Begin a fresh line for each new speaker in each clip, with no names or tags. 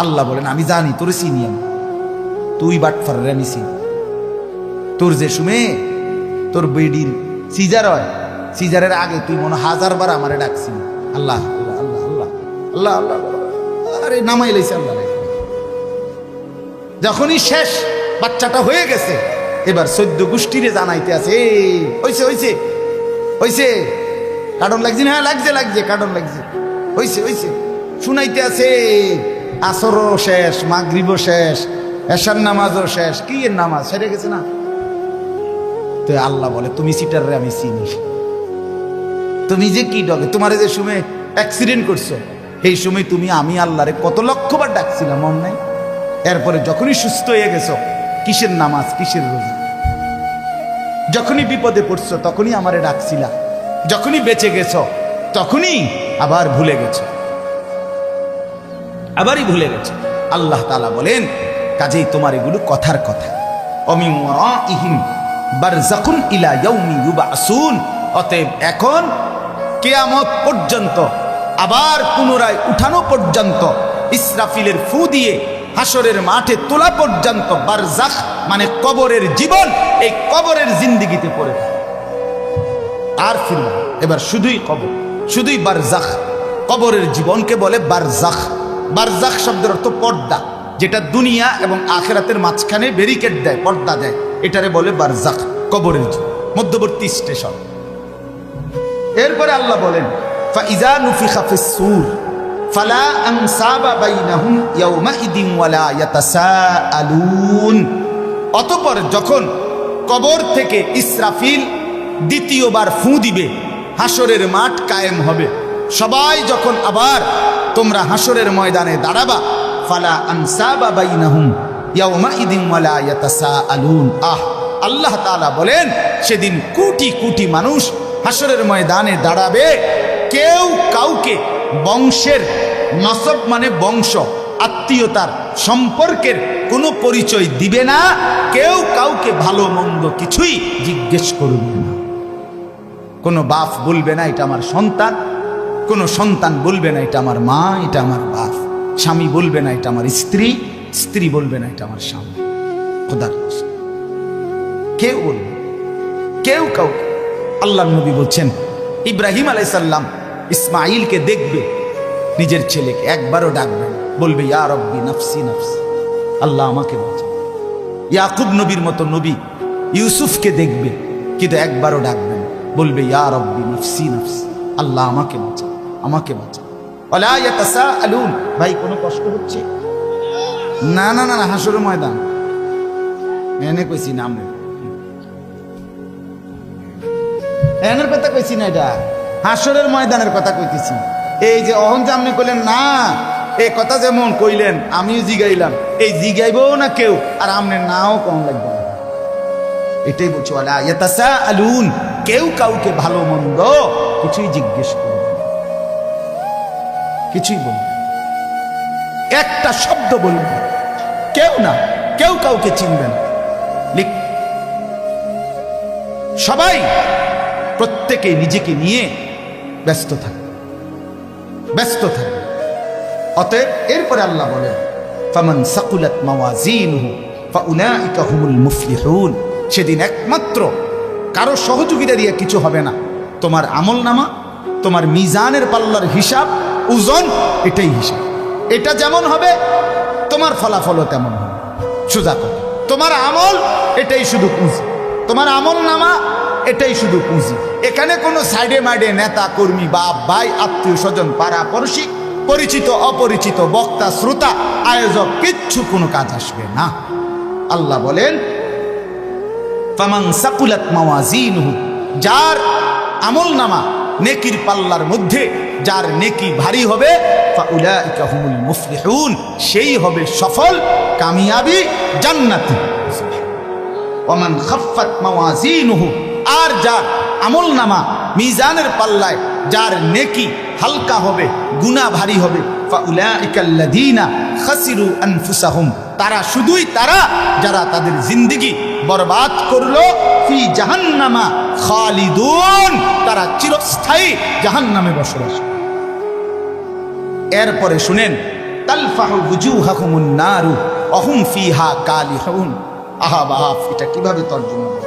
আল্লাহ বলেন আমি জানি তোর চিনি আমি, তুই বাটফাররে আমি চিনি। তোর যে সুমে তোর বেডির সিজার হয়, সিজারের আগে তুই মনে 1000 বার আমারে ডাকছিস আল্লাহ আল্লাহ আল্লাহ আল্লাহ আল্লাহ আল্লাহ, আরে নামাই লাইছে আল্লাহ। যখনই শেষ বাচ্চাটা হয়ে গেছে, এবার 14 গোষ্ঠীরে জানাইতে আছে, হইছে হইছে হইছে, কারণ লাগছে না, লাগছে লাগছে, কারণ লাগছে, হইছে হইছে, শুনাইতে আছে। আসরও শেষ, মাগরিবও শেষ, এশার নামাজও শেষ, কি এর নামাজ সেরে গেছে না। তো আল্লাহ বলে তুমি সিটাররে আমি চিনি, তুমি যে কি ডগে, তোমারে যে সময় অ্যাক্সিডেন্ট করছো এই সময় তুমি আমি আল্লাহরে কত লক্ষবার ডাকছিলাম, মন নাই? এরপরে যখনই সুস্থ হয়ে গেছো, কিসের নামাজ কিসের রোজা? যখনই বিপদে পড়ছো তখনই আমারে ডাকছিলা, যখনই বেঁচে গেছো তখনই আবার ভুলে গেছো, আবারই ভুলে গেছো। আল্লাহ তাআলা বলেন কাজেই তোমার এগুলো কথার কথা। অমিন ওয়ারাইহিম বারযাকুন ইলা ইয়াউমি ইউবআসুন, অতএব এখন কিয়ামত পর্যন্ত, আবার পুনরায় উঠানো পর্যন্ত, ইসরাফিলের ফু দিয়ে হাসরের মাঠে তোলা পর্যন্ত, বারজাখ মানে কবরের জীবন, এই কবরের জিন্দেগিতে পড়ে থাকে আর ফিরবে। এবার শুধুই কবর, শুধুই বারজাখ, কবরের জীবনকে বলে বারজাখ। বারজাখ শব্দের অর্থ পর্দা, যেটা দুনিয়া এবং আখিরাতের মাঝখানে ব্যারিকেড দেয়, পর্দা দেয়, এটারে বলে বারজাখ, কবরের জীবন, মধ্যবর্তী স্টেশন। এরপরে আল্লাহ বলেন ফাইজা নুফিখা ফিস-সূর ফালা আনসাবা বাইনাহুম ইয়াওমাইদিন ওয়ালা ইয়াতাসাআলুন, অতঃপর যখন কবর থেকে ইসরাফিল দ্বিতীয়বার ফু দিবে, হাসরের মাঠ কায়েম হবে, সবাই যখন আবার তোমরা হাসরের ময়দানে দাঁড়াবা, ফালা আনসাবা বাইনাহুম ইয়াওমাইদিন ওয়ালা ইয়াতাসাআলুন। আল্লাহ তাআলা বলেন সেদিন কোটি কোটি মানুষ হাসরের ময়দানে দাঁড়াবে, কেউ কাউকে বংশের, নসব মানে বংশ, আত্মীয়তার, সম্পর্কের কোনো পরিচয় দিবে না, কেউ কাউকে ভালো মন্দ কিছুই জিজ্ঞেস করবে না। কোনো বাপ বলবে না এটা আমার সন্তান, কোনো সন্তান বলবে না এটা আমার মা, এটা আমার বাপ, স্বামী বলবে না এটা আমার স্ত্রী, স্ত্রী বলবে না এটা আমার স্বামী। খোদার কেউ বলবে, কেউ কাউকে। আল্লাহ নবী বলছেন ইব্রাহিম আলাইহিস সালাম ইসমাঈলকে দেখবে, নিজের ছেলেকে একবারও ডাকবেন, বলবে ইয়া রব্বি নফসি নফসি, আল্লাহ আমাকে বাঁচাও। ইয়াকুব নবীর মতো নবী ইউসুফকে দেখবে, কিন্তু একবারও ডাকবেন, বলবে ইয়া রব্বি নফসি নফসি, আল্লাহ আমাকে বাঁচাও, আমাকে বাঁচাও। ওয়ালা ইয়াতাসাআলুন, ভাই কোনো কষ্ট হচ্ছে? না না না, হাসরের ময়দান এনে কইছি না, আমি এনের কথা কইছি না, এটা হাসরের ময়দানের কথা কইতেছি। এই যে অহন যে আপনি কইলেন না, এই কথা যেমন কইলেন আমিও জিগাইলাম, এই জিগাইবও না কেউ, আর আমনে নাও কম লাগবে না, এটাই বলছি। ওয়ালা ইয়াতাসাআলুন, কেউ কাউকে ভালো মন্দ কিছুই জিজ্ঞেস করবে না, কিছুই বলবে, একটা শব্দ বলবে না, কেউ না, কেউ কাউকে চিনবে না। সবাই প্রত্যেকে নিজেকে নিয়ে ব্যস্ত থাকে, ব্যস্ত থাকে। অতএব এরপরে আল্লাহ বলেন ফামান সাকুলাত মাওয়াজিনুহু ফাউলাইকা হুমুল মুফলিহুন, সেদিন একমাত্র কারো সহযোগিতা দিয়ে কিছু হবে না। তোমার আমলনামা, তোমার মিজানের পাল্লার হিসাব, ওজন, এটাই হিসাব, এটা যেমন হবে তোমার ফলাফলও তেমন হবে। সোজা কথা, তোমার আমল এটাই শুধু পুঁজি, তোমার আমলনামা এটাই শুধু পুঁজি। এখানে কোনো সাইডে মাইডে নেতা কর্মী, বাপ ভাই, আত্মীয় স্বজন, পাড়া পড়শি, পরিচিত অপরিচিত, বক্তা শ্রোতা, আয়োজক, কিচ্ছু কোনো কাজ আসবে না। আল্লাহ বলেন ফামান সাকুলাত মাওয়াজিনুহু, যার আমলনামা নেকির পাল্লার মধ্যে যার নেকি ভারী হবে, ফাউলাইকা হুমুল মুফলিহুন, সেই হবে সফল, কামিয়াবি, জান্নাতি। ওমান খাফফাত মাওয়াজিনুহু, আর যার আমলনামা মিজানের পাল্লায় যার নেকি হালকা হবে, গুনাহ ভারী হবে, ফাউলাইকাল্লাযীনা খাসিরু আনফুসাহুম, তারা শুধুই তারা যারা তাদের জিন্দেগি বরবাদ করলো, ফি জাহান্নামা খালিদুন, তারা চিরস্থায়ী জাহান্নামে বসবাস। এরপরে শুনেন তালফাহু বুজুহাহুমুন নারু অহুম ফিহা কালিহুন। আহা বাপ, এটা কিভাবে তর্জমা করব?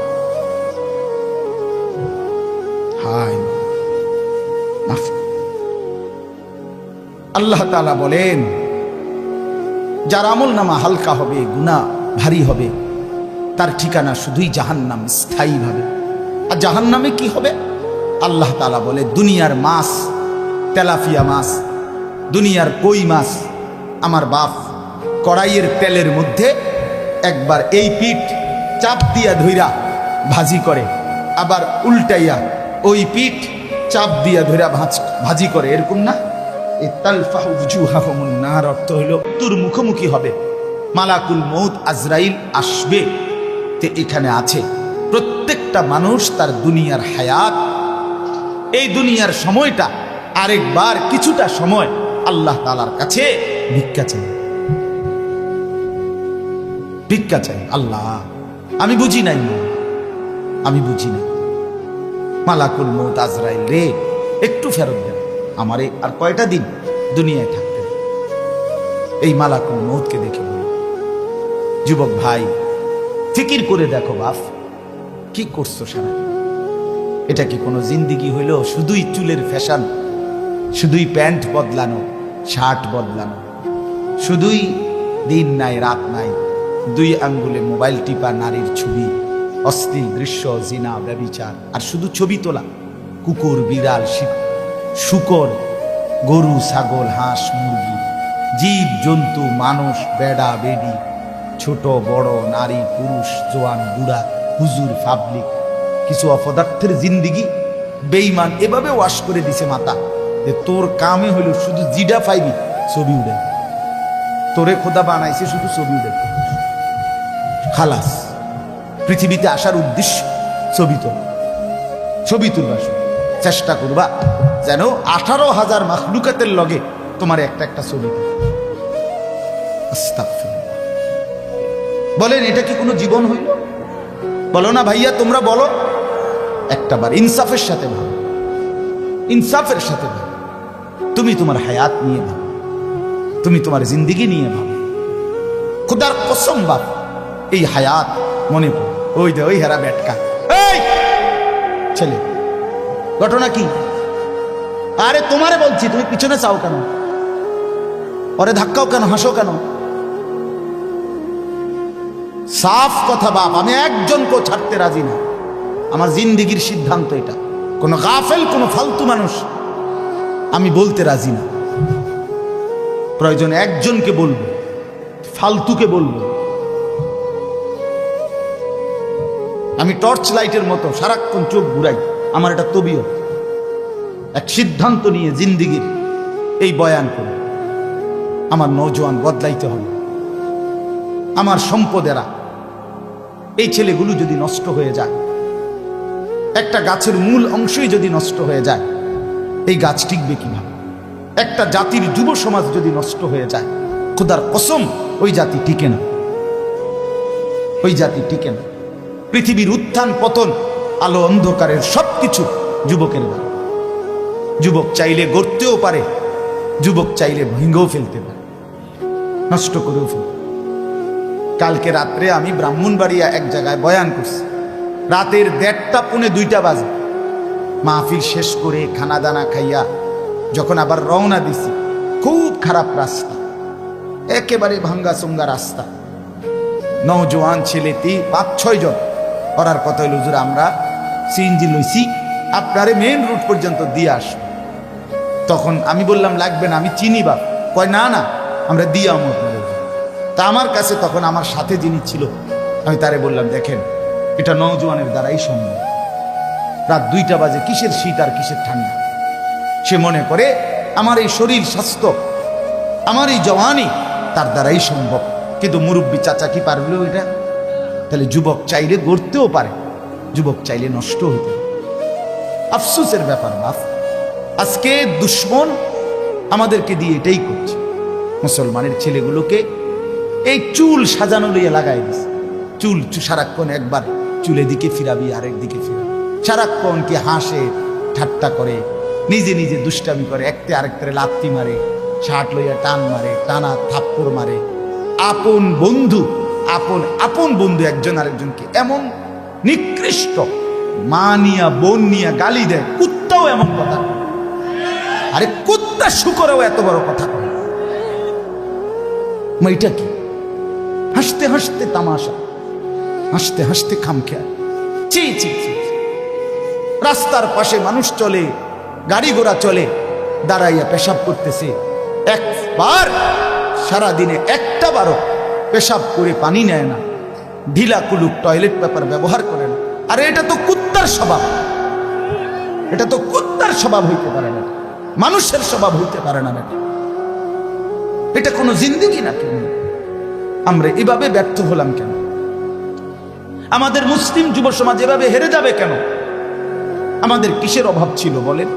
হায় মাফ। আল্লাহ তাআলা বলেন, যার আমল নামা হালকা হবে, গুনাহ ভারী হবে, তার ঠিকানা শুধুই জাহান্নাম, স্থায়ীভাবে। আর জাহান্নামে কি হবে? আল্লাহ তাআলা বলে, দুনিয়ার মাছ, তেলাপিয়া মাছ, দুনিয়ার কই মাছ, আমার বাপ কড়াইয়ের তেলের মধ্যে একবার এই পিঠ চাপ দিয়া ধইরা ভাজি করে, আবার উল্টাইয়া ওই পিঠ চাপ দিয়া ধইরা ভাজি করে, এরকম না? এই তালফাহু বুজুহাহুমুন নার অর্থ হইল তোর মুখোমুখি হবে, মালাকুল মউত আজরাইল আসবে। তে এখানে আছে প্রত্যেকটা মানুষ তার দুনিয়ার হায়াত, এই দুনিয়ার সময়টা আরেকবার কিছুটা সময় আল্লাহ তাআলার কাছে ভিক্ষা চাই, ভিক্ষা চাই। আল্লাহ আমি বুঝি নাই, আমি বুঝি না। মালাকুল মউত আজরাইল রে, একটু ফেরত দেন আমারে, আর কয়টা দিন দুনিয়ায় থাকতে। এই মালাকুল মউতকে দেখে বলি, যুবক ভাই ফিকির করে দেখো বাপ, কি করছো সারা? এটা কি কোনো জিন্দিগি হইল? শুধুই চুলের ফ্যাশন, শুধুই প্যান্ট বদলানো, শার্ট বদলানো, শুধুই দিন নাই রাত নাই, দুই আঙ্গুলে মোবাইল টিপা, নারীর ছবি, অশ্লীল দৃশ্য, জিনা, ব্যভিচার, আর শুধু ছবি তোলা। কুকুর, বিড়াল, শুকর, গরু, ছাগল, হাঁস, মুরগি, জীব জন্তু, মানুষ, বেড়া বেডি, ছোট বড়, নারী পুরুষ, জোয়ান বুড়া, হুজুর, পাবলিক, কিছু অপদার্থের জিন্দিগি বেঈমান এভাবে ওয়াশ করে দিছে মাথা, যে তোর কামে হইল শুধু জিডা পাইবি ছবি উড়ে, তোরে খোদা বানাইছে শুধু ছবি উড়ে, খালাস। পৃথিবীতে আসার উদ্দেশ্য ছবি তোলা, ছবি তুলবা, চেষ্টা করবা যেন 18,000 মাখলুকাতের লগে তোমার একটা একটা ছবি। বলেন এটা কি কোনো জীবন হইল? বলো না ভাইয়া, তোমরা বলো একটাবার ইনসাফের সাথে ভাবো, ইনসাফের সাথে ভাবো। তুমি তোমার হায়াত নিয়ে ভাবো, তুমি তোমার জিন্দিগি নিয়ে ভাবো। খুদার কসম বাপ, এই হায়াত মনে পড়ে। ওই দে, ওই হেরা বেটকা, এই ছেলে, ঘটনা কি? আরে তোমারে বলছি, তুমি পিছনে চাও কেন? ওরে ধাক্কাও কেন, হাসো কেন? সাফ কথা বাপ, আমি একজনকেও ছাড়তে রাজি না। আমার জিন্দিগির সিদ্ধান্ত এটা। কোন গাফেল, কোন ফালতু মানুষ আমি বলতে রাজি না। প্রয়োজন একজনকে বলবো, ফালতুকে বলবো। আমি টর্চ লাইটের মতো সারাক্ষণ চোখ ঘুরাই, আমার এটা তবিয়ত। এক সিদ্ধান্ত নিয়ে জিন্দিগির এই বয়ান করে আমার নওজোয়ান বদলাইতে হবে। আমার সম্পদেরা, এই ছেলেগুলো যদি নষ্ট হয়ে যায়, একটা গাছের মূল অংশই যদি নষ্ট হয়ে যায়, এই গাছ টিকবে কিভাবে? একটা জাতির যুব সমাজ যদি নষ্ট হয়ে যায়, খোদার কসম ওই জাতি টিকে না, ওই জাতি টিকে না। পৃথিবীর উত্থান পতন, আলো অন্ধকারের সবকিছু যুবকের দ্বারা। যুবক চাইলে গড়তেও পারে, যুবক চাইলে ভেঙেও ফেলতে পারে, নষ্ট করেও ফেলতে। কালকে রাত্রে আমি ব্রাহ্মণবাড়িয়া এক জায়গায় বয়ান করছি, রাতের 1:30 পৌনে 2টা বাজে। মাহফিল শেষ করে খানা দানা খাইয়া যখন আবার রওনা দিছি, খুব খারাপ রাস্তা, একেবারে ভাঙ্গা চুঙ্গা রাস্তা। নওজোয়ান ছেলেটি 5-6 জন, ওরার কথা হইল, হুজুর আমরা সিএনজি লইছি, আপনারে মেইন রুট পর্যন্ত দিয়ে আসবো। তখন আমি বললাম লাগবে না, আমি চিনি বাপ। কয় না না, আমরা দিয়ে আমো। তা আমার কাছে তখন আমার সাথে যিনি ছিল, আমি তারে বললাম, দেখেন এটা নওজোয়ানের দ্বারাই সম্ভব। রাত 2টা বাজে, কিসের শীত আর কিসের ঠান্ডা? সে মনে করে আমার এই শরীর স্বাস্থ্য, আমার এই জওয়ানি তার দ্বারাই সম্ভব। কিন্তু মুরব্বী চাচা কি পারবে ওইটা? তাহলে যুবক চাইলে গড়তেও পারে, যুবক চাইলে নষ্ট হইতে। আফসোসের ব্যাপার বাপ, আজকে দুশ্মন আমাদেরকে দিয়ে এটাই করছে। মুসলমানের ছেলেগুলোকে এই চুল সাজানো লইয়া লাগাই দিছে। চুল সারাক্ষণ একবার চুলে দিকে ফিরাবি, আরেক দিকে ফিরাবি, সারাক্ষণ কি হাসে, ঠাট্টা করে, নিজে নিজে দুষ্টামি করে, একতে আরেকটারে লাত্তি মারে, শার্ট লইয়া টান মারে, টানা থাপ্পড় মারে। আপন বন্ধু, আপন বন্ধু একজন আরেকজনকে এমন নিকৃষ্ট মা নিয়া বোন নিয়া গালি দেয়। কুত্তাও এমন কথা, আরে কুত্তা শুকরেও এত বড় কথা। এটা কি? হাসতে হাসতে তামাশা, হাসতে হাসতে খামখেয়া। চি চি চি। রাস্তার পাশে মানুষ চলে, গাড়ি ঘোড়া চলে, দাঁড়াইয়া পেশাব করতেছে। একবার সারাদিনে একটা বারও পেশাব করে পানি নেয় না, ঢিলা কুলুক টয়লেট পেপার ব্যবহার করে না। আরে এটা তো কুত্তার স্বভাব, এটা তো কুত্তার স্বভাব হইতে পারে না, মানুষের স্বভাব হইতে পারে না। এটা কোনো জিন্দেগি না। কেন আমরা এভাবে ব্যর্থ হলাম? কেন আমাদের মুসলিম যুব সমাজ এভাবে হেরে যাবে কেন? আমাদের কিসের অভাব ছিল বলেন?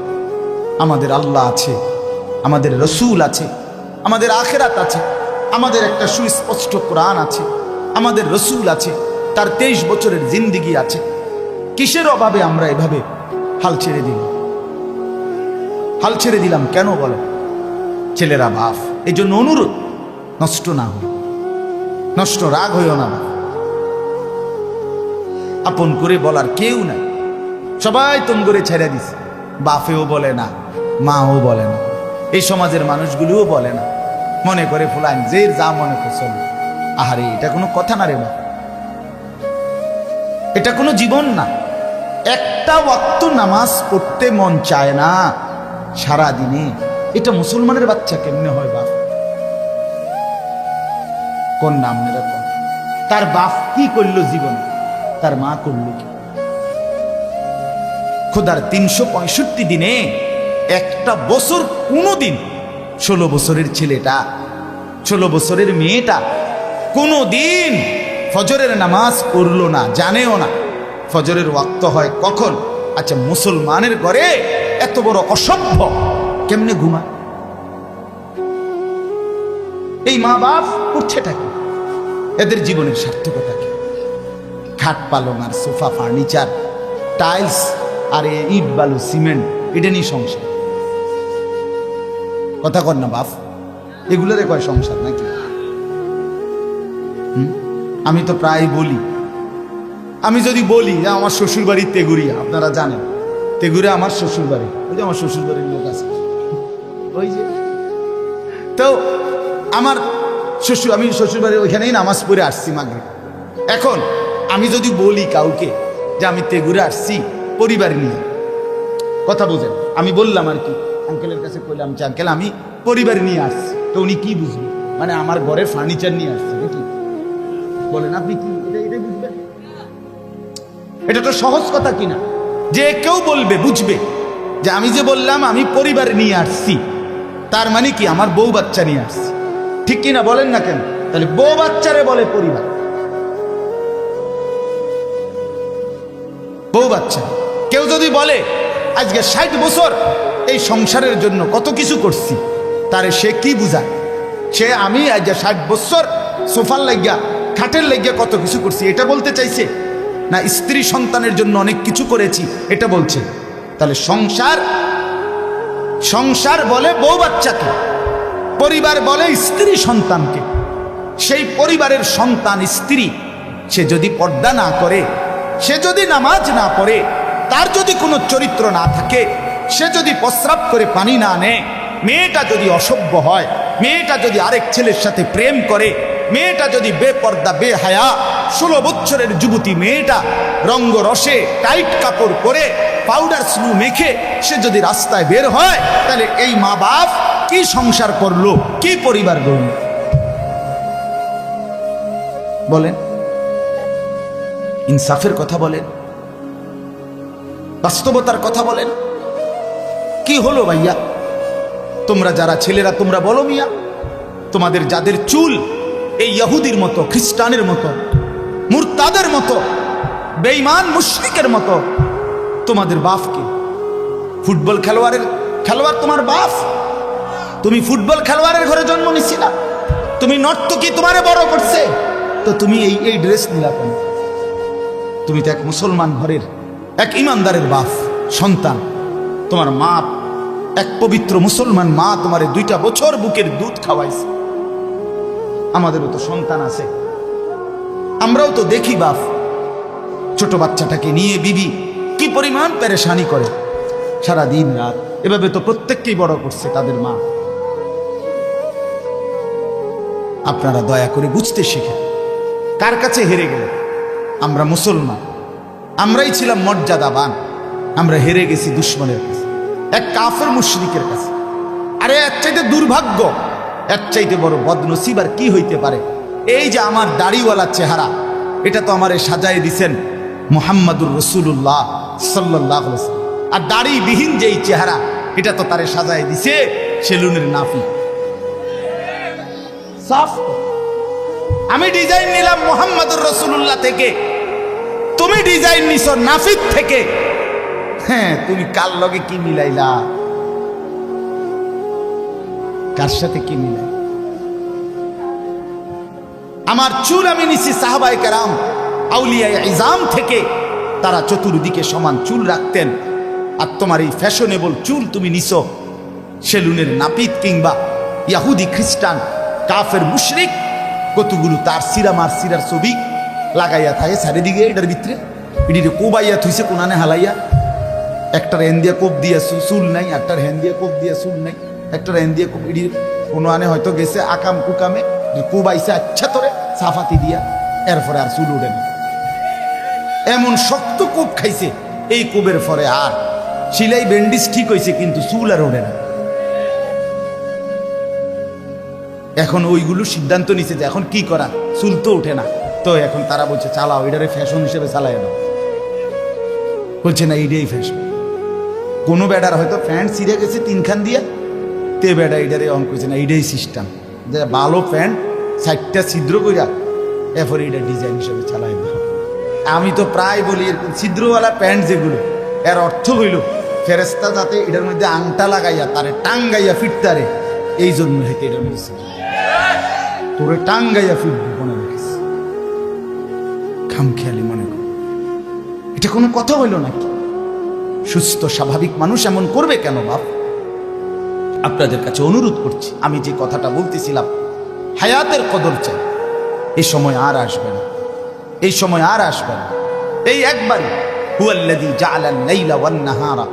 আমাদের আল্লাহ আছে, আমাদের রসুল আছে, আমাদের আখেরাত আছে, আমাদের একটা সুস্পষ্ট কোরআন আছে, আমাদের রসুল আছে, তার 23 বছরের জিন্দেগি আছে। কিসের অভাবে আমরা এভাবে হাল ছেড়ে দিলাম? হাল ছেড়ে দিলাম কেন বলে? ছেলেরা বাপ, এই জন্য অনুরোধ, নষ্ট না হয়, নষ্ট রাগ হইও না। আপন করে বলার কেউ নাই, সবাই তুম করে ছেড়ে দিছে। বাপেও বলে না, মাও বলে না, এই সমাজের মানুষগুলোও বলে না, মনে করে ফুলান যে যা মনে করছে। আহারে এটা কোনো কথা না রে বাপ, এটা কোনো জীবন না। একটা ওয়াক্ত নামাজ পড়তে মন চায় না সারা দিনে, এটা মুসলমানের বাচ্চা কেমনে হয় বাপ? কোন নাম মেরা? তার বাপ কি করলো জীবনে? তার মা করলো কি? খোদার 365 দিনে একটা বছর কোনো দিন 16 বছরের ছেলেটা, 16 বছরের মেয়েটা কোনো দিন ফজরের নামাজ পড়লো না, জানেও না ফজরের ওয়াক্ত হয় কখন। আচ্ছা, মুসলমানের ঘরে এত বড় অসভ্য কেমনে ঘুমায়? এই মা বাপ করছেটা কি? এদের জীবনের সার্থকতা কি? খাট পালং আর সোফা, ফার্নিচার, টাইলস আর ইট বালু সিমেন্ট, এটা নিয়ে সংসার। কথা কর না বাপ, এগুলোরে কয় সংসার নাকি? আমি তো প্রায় বলি, আমি যদি বলি যে আমার শ্বশুর বাড়ি তেগুড়িয়া, আপনারা জানেন তেগুড়িয়া আমার শ্বশুর বাড়ি, ওই যে আমার শ্বশুর বাড়ির লোক আছে ওই যে, তো আমার শ্বশুর, আমি শ্বশুর বাড়ি ওইখানেই নামাজ পড়ে আসছি মাগরিব। এখন আমি যদি বলি কাউকে যে আমি তেগুড়ে আসছি পরিবার নিয়ে, কথা বোঝেন, আমি বললাম আর কি, আঙ্কেলের কাছে কইলাম যে আঙ্কেল আমি পরিবার নিয়ে আসছি, তো উনি কি বুঝবে? মানে আমার ঘরের ফার্নিচার নিয়ে আসছে নাকি? বলেন আপনি কি এটা বুঝবেন? এটা তো সহজ কথা কিনা? যে কেউ বলবে, বুঝবে যে আমি যে বললাম আমি পরিবার নিয়ে আসছি, তার মানে কি আমার বউ বাচ্চা নিয়ে আসছি, ঠিক কিনা বলেন না কেন? তাহলে বউ বাচ্চারে বলে পরিবার, বউ বাচ্চা। কেউ যদি বলে আজকে 60 বছর এই সংসারের জন্য কত কিছু করছি, তারে সে কি বুঝায়? সে আমি আজ 60 বছর সোফার লাগিয়া, খাটের লাগিয়া কত কিছু করছি এটা বলতে চাইছে, না স্ত্রী সন্তানের জন্য অনেক কিছু করেছি এটা বলছে? তাহলে সংসার বলে বউ বাচ্চাকে, পরিবার বলে স্ত্রী সন্তানকে। সেই পরিবারের সন্তান স্ত্রী, সে যদি পর্দা না করে, সে যদি নামাজ না পড়ে, তার যদি কোনো চরিত্র না থাকে, সে যদি প্রস্রাব করে পানি না নেয়, মেয়েটা যদি অসভ্য হয়, মেয়েটা যদি আরেক ছেলের সাথে প্রেম করে, মেয়েটা যদি বেপর্দা বেহায়া 16 বছরের যুবতী মেয়েটা রঙ্গ রসে টাইট কাপড় পরে পাউডার স্নু মেখে সে যদি রাস্তায় বের হয়, তাহলে এই মা বাপ কি সংসার করলো, কি পরিবার গড়ল? বলেন, ইনসাফের কথা বলেন, বাস্তবতার কথা বলেন। কি হলো ভাইয়া? তোমরা যারা ছেলেরা তোমরা বলো মিয়া, তোমাদের যাদের চুল এই ইহুদির মতো, খ্রিস্টানের মতো, মুরতাদের মতো, বেঈমান মুশরিকের মতো, তোমাদের বাপকে ফুটবল খেলোয়াড় তোমার বাপ? তুমি ফুটবল খেলোয়াড়ের ঘরে জন্ম নিছিলা? তুমি নর্তকী তোমারে বড় করছে, তো তুমি এই ড্রেস নিলা কেন? তুমি তো এক মুসলমান ঘরের এক ইমানদারের বাপ সন্তান, তোমার মা এক পবিত্র মুসলমান মা তোমারে 2টা বছর বুকের দুধ খাওয়াইছে। আমাদেরও তো সন্তান আছে, আমরাও তো দেখি বাপ ছোট বাচ্চাটাকে নিয়ে বিবি কি পরিমাণ পেরেশানি করে সারা দিন রাত। এভাবে তো প্রত্যেককেই বড় করছে তাদের মা। আপনারা দয়া করে বুঝতে শিখেন। কার কাছে হেরে গেলে? আমরা মুসলমান, আমরাই ছিলাম মর্যাদাবান, আমরা হেরে গেছি দুশ্মনের কাছে, এক কাফের মুশরিকের কাছে। আরে এর চাইতে দুর্ভাগ্য, এর চাইতে বড় বদনসিব আর কি হইতে পারে? এই যে আমার দাড়িওয়ালা চেহারা, এটা তো আমারে সাজায় দিছেন মুহাম্মাদুর রাসূলুল্লাহ সাল্লাল্লাহু আলাইহি ওয়াসাল্লাম। আর দাড়িবিহীন যেই চেহারা, এটা তো তারে সাজায় দিছে সেলুনের নাফি। সাফ আমি ডিজাইন নিলাম মুহাম্মাদুর রাসূলুল্লাহ থেকে, তুমি ডিজাইন নিছো নাফিদ থেকে। হ্যাঁ, তুমি কার লগে কি মিলাইলা? কার সাথে কি মিলাই? আমার চুল আমি নিছি সাহাবায়ে কেরাম আউলিয়ায়ে ইজাম থেকে, তারা চতুর্দিকে সমান চুল রাখতেন। আর তোমার এই ফ্যাশনেবল চুল তুমি নিছো সেলুনের নাপিত কিংবা ইয়াহুদি খ্রিস্টান কাফের মুশরিক। কতগুলো তার সিরামার সিরার ছবি লাগাইয়া থাকে চারিদিকে, এটার ভিতরে এটিতে কোবাইয়া থুইছে কোনানে হালাইয়া। একটার হেন দিয়ে কোপ দিয়া চুল নাই, একটার হেন দিয়ে কোপ দিয়া চুল নাই, একটার হেন দিয়ে কোপ, এটির কোনো আনে হয়তো গেছে আকাম কুকামে কোবাইছে আচ্ছা তোরে সাফাতি দিয়া, এরপরে আর চুল উঠে না। এমন শক্ত কোপ খাইছে এই কোবের পরে আর সিলাই ব্যান্ডিজ ঠিক হয়েছে, কিন্তু চুল আর ওঠে না। এখন ওইগুলো সিদ্ধান্ত নিছে যে এখন কি করা, চুল তো উঠে না, তো এখন তারা বলছে চালাও, এটারে ফ্যাশন হিসেবে চালাই দাও। বলছে না এইটাই ফ্যাশন। কোনো বেডার হয়তো প্যান্ট ছিঁড়ে গেছে 3খান দিয়া, তে বেডা এটারে অন করছে না, এইটাই সিস্টেম যে ভালো প্যান্ট 4টা ছিদ্র কইরা এরপরে এটা ডিজাইন হিসেবে চালাই দাও। আমি তো প্রায় বলি এরকম ছিদ্রওয়ালা প্যান্ট যেগুলো, এর অর্থ হইল ফেরেস্তা যাতে এটার মধ্যে আংটা লাগাইয়া তারে টাঙ্গাইয়া ফিরতারে, এই জন্য হয়তো এটা বলছে তোরে টাঙ্গাইয়া ফিরবো মনে রাখিস। খামখেয়ালি মনে কর, এটা কোনো কথা হইল নাকি? সুস্থ স্বাভাবিক মানুষ এমন করবে কেন বাপ? আপনাদের কাছে অনুরোধ করছি, আমি যে কথাটা বলতেছিলাম হায়াতের কদর চাই, এই সময় আর আসবে না, এই সময় আর আসবে না। এই একবারই হুয়াল্লাযী জাআলাল লাইলা ওয়ান নাহারা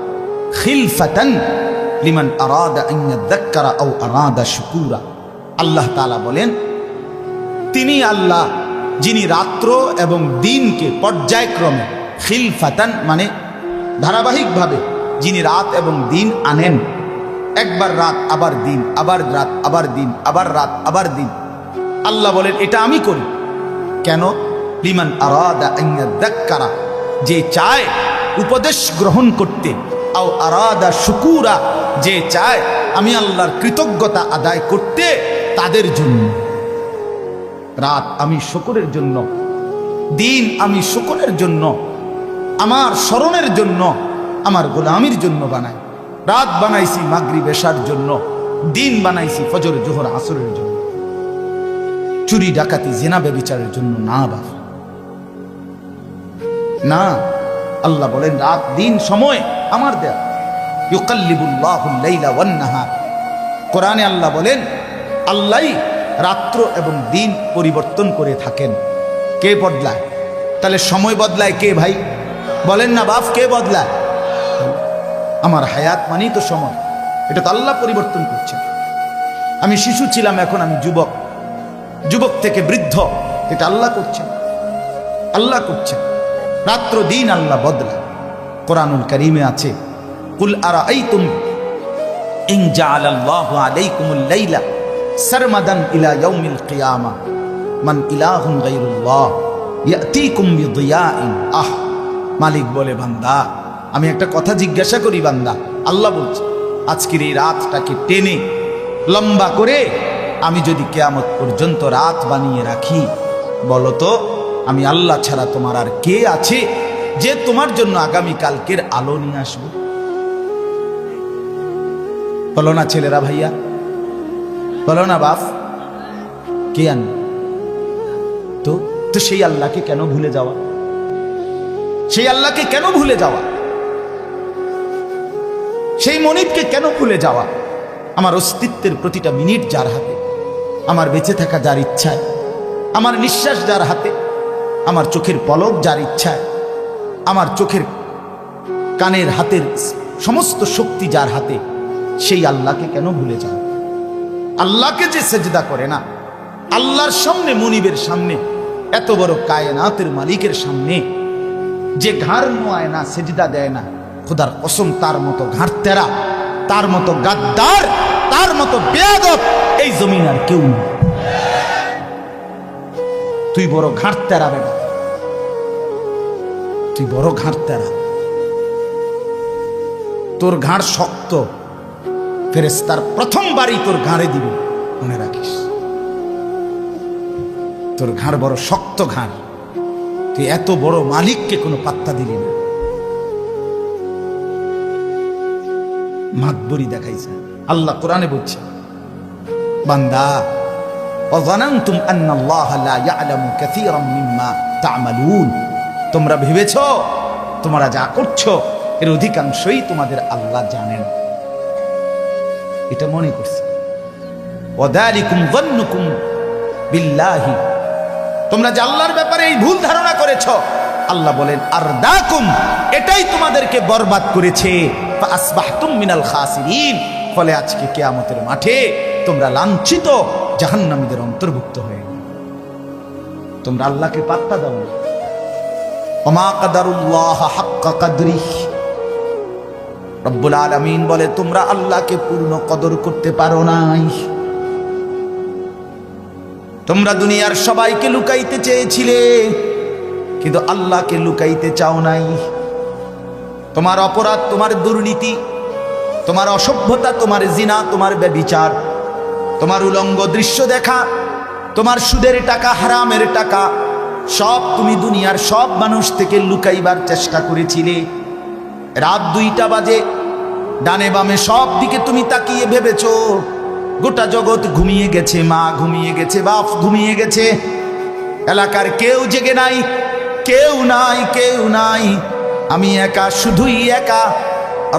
খিলফাতান লিমান আরাদা আন ইয়াযাক্কারা আও আরাদা শুকুরা। আল্লাহ তাআলা বলেন, তিনি আল্লাহ যিনি রাত্র এবং দিনকে পর্যায়ক্রমে, খিলফাতান মানে ধারাবাহিকভাবে যিনি রাত এবং দিন আনেন, একবার রাত আবার দিন, আবার রাত আবার দিন, আবার রাত আবার দিন। আল্লাহ বলেন এটা আমি করি কেন? লিমান আরাদা আন ইয়াযাক্কারা, যে চায় উপদেশ গ্রহণ করতে, আও আরাদা শুকুরা, যে চায় আমি আল্লাহর কৃতজ্ঞতা আদায় করতে, তাদের জন্য। রাত আমি শুকরের জন্য, দিন আমি শুকরের জন্য, আমার স্মরণের জন্য, আমার গোলামির জন্য বানাই। রাত বানাইছি মাগরিব এশার জন্য, দিন বানাইছি ফজর জোহর আসরের জন্য, চুরি ডাকাতি জিনা ব্যভিচারের জন্য না বাবা, না। আল্লাহ বলেন রাত দিন সময় আমার দেয়া। ইউকাল্লিবুল্লাহুল লাইলা ওয়ান নাহার, কোরআনে আল্লাহ বলেন আল্লাহই রাত্র এবং দিন পরিবর্তন করে থাকেন। কে বদলায়? তাহলে সময় বদলায় কে ভাই? বলেন না বাপ, কে বদলায়? আমার হায়াত মানেই তো সময়, এটা তো আল্লাহ পরিবর্তন করছেন। আমি শিশু ছিলাম, এখন আমি যুবক, যুবক থেকে বৃদ্ধ, এটা আল্লাহ করছেন, আল্লাহ করছেন। রাত্র দিন আল্লাহ বদলায়। কোরআনুল কারীমে আছে, কুল আরাআইতুম ইন জাআলাল্লাহু আলাইকুমুল লাইলা সারমাদান ইলা ইয়াউমিল কিয়ামা মান ইলাহুন গায়রুল্লাহ ইয়াতিকুম বিদিয়াইন। আহ, মালিক বলে বান্দা আমি একটা কথা জিজ্ঞাসা করি বান্দা, আল্লাহ বলছে আজকের এই রাতটাকে টেনে লম্বা করে আমি যদি কিয়ামত পর্যন্ত রাত বানিয়ে রাখি, বলো তো আমি আল্লাহ ছাড়া তোমার আর কে আছে যে তোমার জন্য আগামী কালকের আলো নিয়ে আসবে? বলো না ছেলেরা, ভাইয়া বলো না বাপ, কে আনবে? তো তো সেই আল্লাহকে কেন ভুলে যাওয়া? সেই আল্লাহকে কেন ভুলে যাওয়া? সেই মনিবকে কেন ভুলে যাওয়া? আমার অস্তিত্বের প্রতিটা মিনিট যার হাতে, আমার বেঁচে থাকা যার ইচ্ছায়, আমার নিঃশ্বাস যার হাতে, আমার চোখের পলক যার ইচ্ছায়, আমার চোখের কানের হাতের সমস্ত শক্তি যার হাতে, সেই আল্লাহকে কেন ভুলে যাও? আল্লাহকে যে সেজদা করে না, আল্লাহর সামনে, মনিবের সামনে, এত বড় কায়নাতের মালিকের সামনে যে ঘাড় নোয়ায় না, সেজদা দেয় না, খোদার কসম তার মতো ঘাড় তেরা, তার মতো গাদ্দার, তার মতো বেয়াদব এই জমিন আর কেউ নেই। তুই বড় ঘাড় তেরা বেটা, তুই বড় ঘাড় তেরা, তোর ঘাড় শক্ত, ফেরেশতার প্রথম বাড়ি তোর ঘাড়ে দিবে, মনে রাখিস। তোর ঘাড় বড় শক্ত ঘাড়, তুই এত বড় মালিককে কোনো পাত্তা দিলি না। মাতবরি দেখাইছে আল্লাহ কোরআনে বলছে, বান্দা অযানানতুম আন্নাল্লাহা লা ইয়ালামু কাসীরাম মিম্মা তা'মালুন, তোমরা ভেবেছো তোমরা যা করছো এর অধিকাংশই তোমাদের আল্লাহ জানেন, এটা মনে করছে। ওয়াযালিকুম যান্নুকুম বিল্লাহি, তোমরা যে আল্লাহর ব্যাপারে এই ভুল ধারণা করেছো, আল্লাহ বলেন আরদাকুম, এটাই তোমাদেরকে বরবাদ করেছে। ফাসবাহতুম মিনাল খাসিরিন, ফলে আজকে কিয়ামতের মাঠে তোমরা লাঞ্ছিত জাহান্নামীদের অন্তর্ভুক্ত হয়ে গেলে। তোমরা আল্লাহকে পাত্তা দাও না। ওমা কাদারুল্লাহ হাক্কা কদরিহি, রব্বুল আলামিন বলে তোমরা আল্লাহকে পূর্ণ কদর করতে পারো নাই। তোমরা দুনিয়ার সবাইকে লুকাইতে চেয়েছিলে, কিন্তু আল্লাহকে লুকাইতে চাও নাই। তোমার অপরাধ, তোমার দুর্নীতি, তোমার অসভ্যতা, তোমার জিনা, তোমার ব্যভিচার, তোমার উলঙ্গ দৃশ্য দেখা, তোমার সুদের টাকা, হারামের টাকা, সব তুমি দুনিয়ার সব মানুষ থেকে লুকাইবার চেষ্টা করেছিলে। রাত 2টা বাজে, ডানে বামে সব দিকে তুমি তাকিয়ে ভেবেছো গোটা জগৎ ঘুমিয়ে গেছে, মা ঘুমিয়ে গেছে, বাপ ঘুমিয়ে গেছে, এলাকার কেউ জেগে নাই, কেউ নাই, কেউ নাই, আমি একা, শুধুই একা।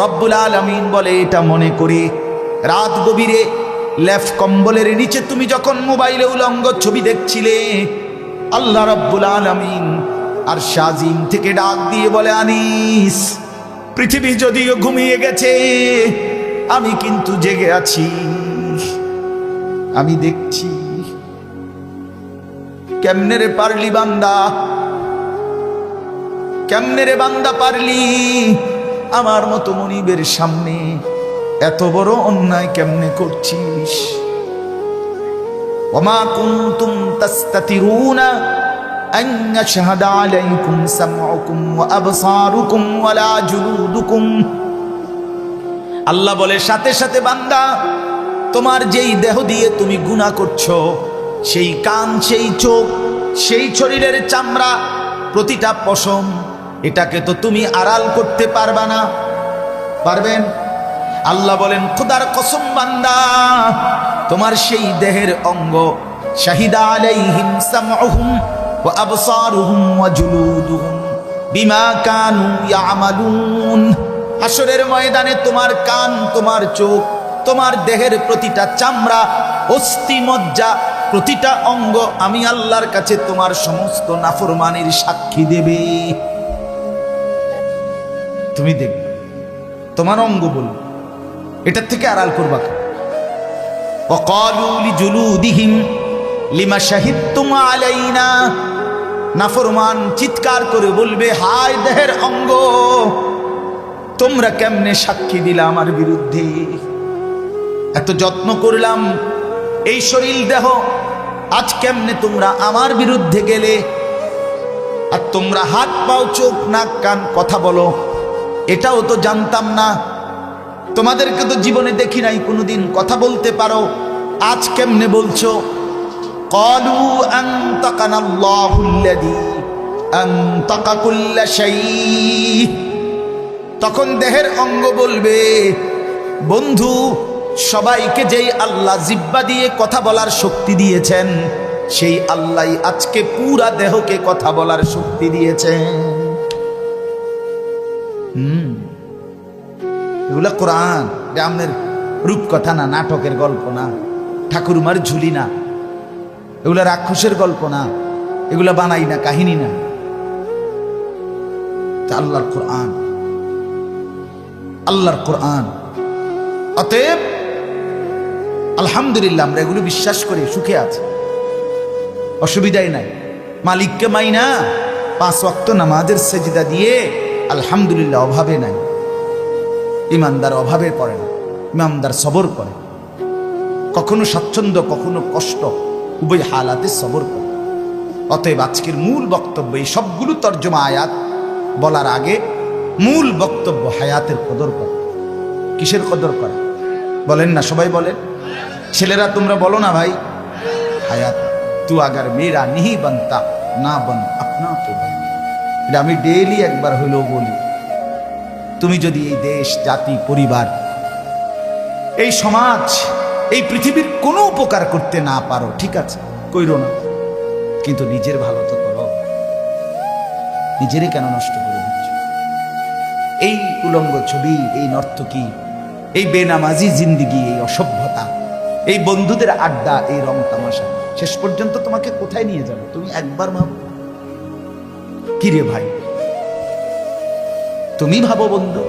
রব্বুল আলামিন বলে এটা মনে করে রাত গভীরে লেফ কম্বলের নিচে তুমি যখন মোবাইলে উলঙ্গ ছবি দেখছিলে, আল্লাহ রব্বুল আলামিন আর শাজিম থেকে ডাক দিয়ে বলে, আনিস, পৃথিবী যদিও ঘুমিয়ে গেছে, আমি কিন্তু জেগে আছি, আমি দেখছি। কেমনে রে পারলি বান্দা, কেমনে রে বান্দা পারলি আমার মতো মনিবের সামনে এত বড় অন্যায় কেমনে করছিস? ওমা কুনতুম তাস্তাতিরুনা আন ইয়াশহাদা আলাইকুম সামউকুম ওয়া আবসারুকুম ওয়ালা জুলুদুকুম। আল্লাহ বলে সাথে সাথে বান্দা, তোমার যেই দেহ দিয়ে তুমি গুনাহ করছো, সেই কান, সেই চোখ, সেই শরীরের চামড়া, প্রতিটা পশম, এটাকে তো তুমি আড়াল করতে পারবা না। পারবেন? আল্লাহ বলেন খোদার কসম বান্দা, তোমার সেই দেহের অঙ্গ, শাহিদা আলাইহিম সামউহুম ওয়া আবসারুহুম ওয়া জুলুদুহুম বিমা কানু ইয়ামালুন। হাসরের ময়দানে তোমার কান, তোমার চোখ, তোমার দেহের প্রতিটা চামড়া, অস্থি, মজ্জা, প্রতিটা অঙ্গ আমি আল্লাহর কাছে তোমার সমস্ত নাফরমানির সাক্ষী দেবে। তুমি দেখবে, তোমার অঙ্গ বলবে, এটার থেকে আড়াল করবা। ওয়াকালু লিজুলুদিহিম লিমা শাহিদতুম আলাইনা, নাফরমান চিৎকার করে বলবে, হায় দেহের অঙ্গ, তোমরা কেমনে সাক্ষী দিলা আমার বিরুদ্ধে? এত যত্ন করলাম এই শরীর দেহ, আজ কেমনে তোমরা আমার বিরুদ্ধে গেলে? আর তোমরা হাত পাও, চোখ, নাক, কান, কথা বলো, এটাও তো জানতাম না। তোমাদেরকে তো জীবনে দেখি নাই কোনোদিন কথা বলতে পারো, আজ কেমনে বলছো? ক্বালু আনতাকানাল্লাহুল্লাযী আনতাকা কুল্লা শাই। তখন দেহের অঙ্গ বলবে, বন্ধু, সবাইকে যেই আল্লাহ জিহ্বা দিয়ে কথা বলার শক্তি দিয়েছেন, সেই আল্লাহই আজকে পুরা দেহকে কথা বলার শক্তি দিয়েছেন। এগুলা কোরআন, এটা আমাদের রূপকথা না, নাটকের গল্প না, ঠাকুরমার ঝুলি না, এগুলা রাক্ষসের গল্প না, এগুলা বানাই না, কাহিনী না, আল্লাহর কোরআন, আল্লাহর কোরআন। অতএব আলহামদুলিল্লাহ আমরা এগুলো বিশ্বাস করে সুখে আছি, অসুবিধাই নাই। মালিককে মাইনা 5 ওয়াক্ত নামাজের সেজদা দিয়ে আলহামদুলিল্লাহ, অভাবে নাই। ইমানদার অভাবে পড়ে না, ইমানদার সবর করে, কখনো স্বাচ্ছন্দ্য কখনো কষ্ট, উভয় হালাতে সবর করে। অতএব আজকের মূল বক্তব্য, এই সবগুলো তর্জমা আয়াত বলার আগে মূল বক্তব্য হায়াতের কদর করে। কিসের কদর করে বলেন না, সবাই বলেন। ছেলেরা তোমরা বলো না ভাই, হায়াত তু আগার মেরা নিহি বানতা না বন আপনা তো বন। এটা আমি ডেইলি একবার হইলেও বলি। তুমি যদি এই দেশ, জাতি, পরিবার, এই সমাজ, এই পৃথিবীর কোনো উপকার করতে না পারো, ঠিক আছে, কইরো না, কিন্তু নিজের ভালো তো করো। নিজেরই কেন নষ্ট করে দিচ্ছ? এই উলঙ্গ ছবি, এই নর্তকী, এই বেনামাজি জিন্দিগি, এই অসভ্যতা, এই বন্ধুদের আড্ডা, এই রং তামাশা শেষ পর্যন্ত তোমাকে কোথায় নিয়ে যাবে? তুমি একবার ভাবো। কিরে ভাই, তুমি ভাবো বন্ধু,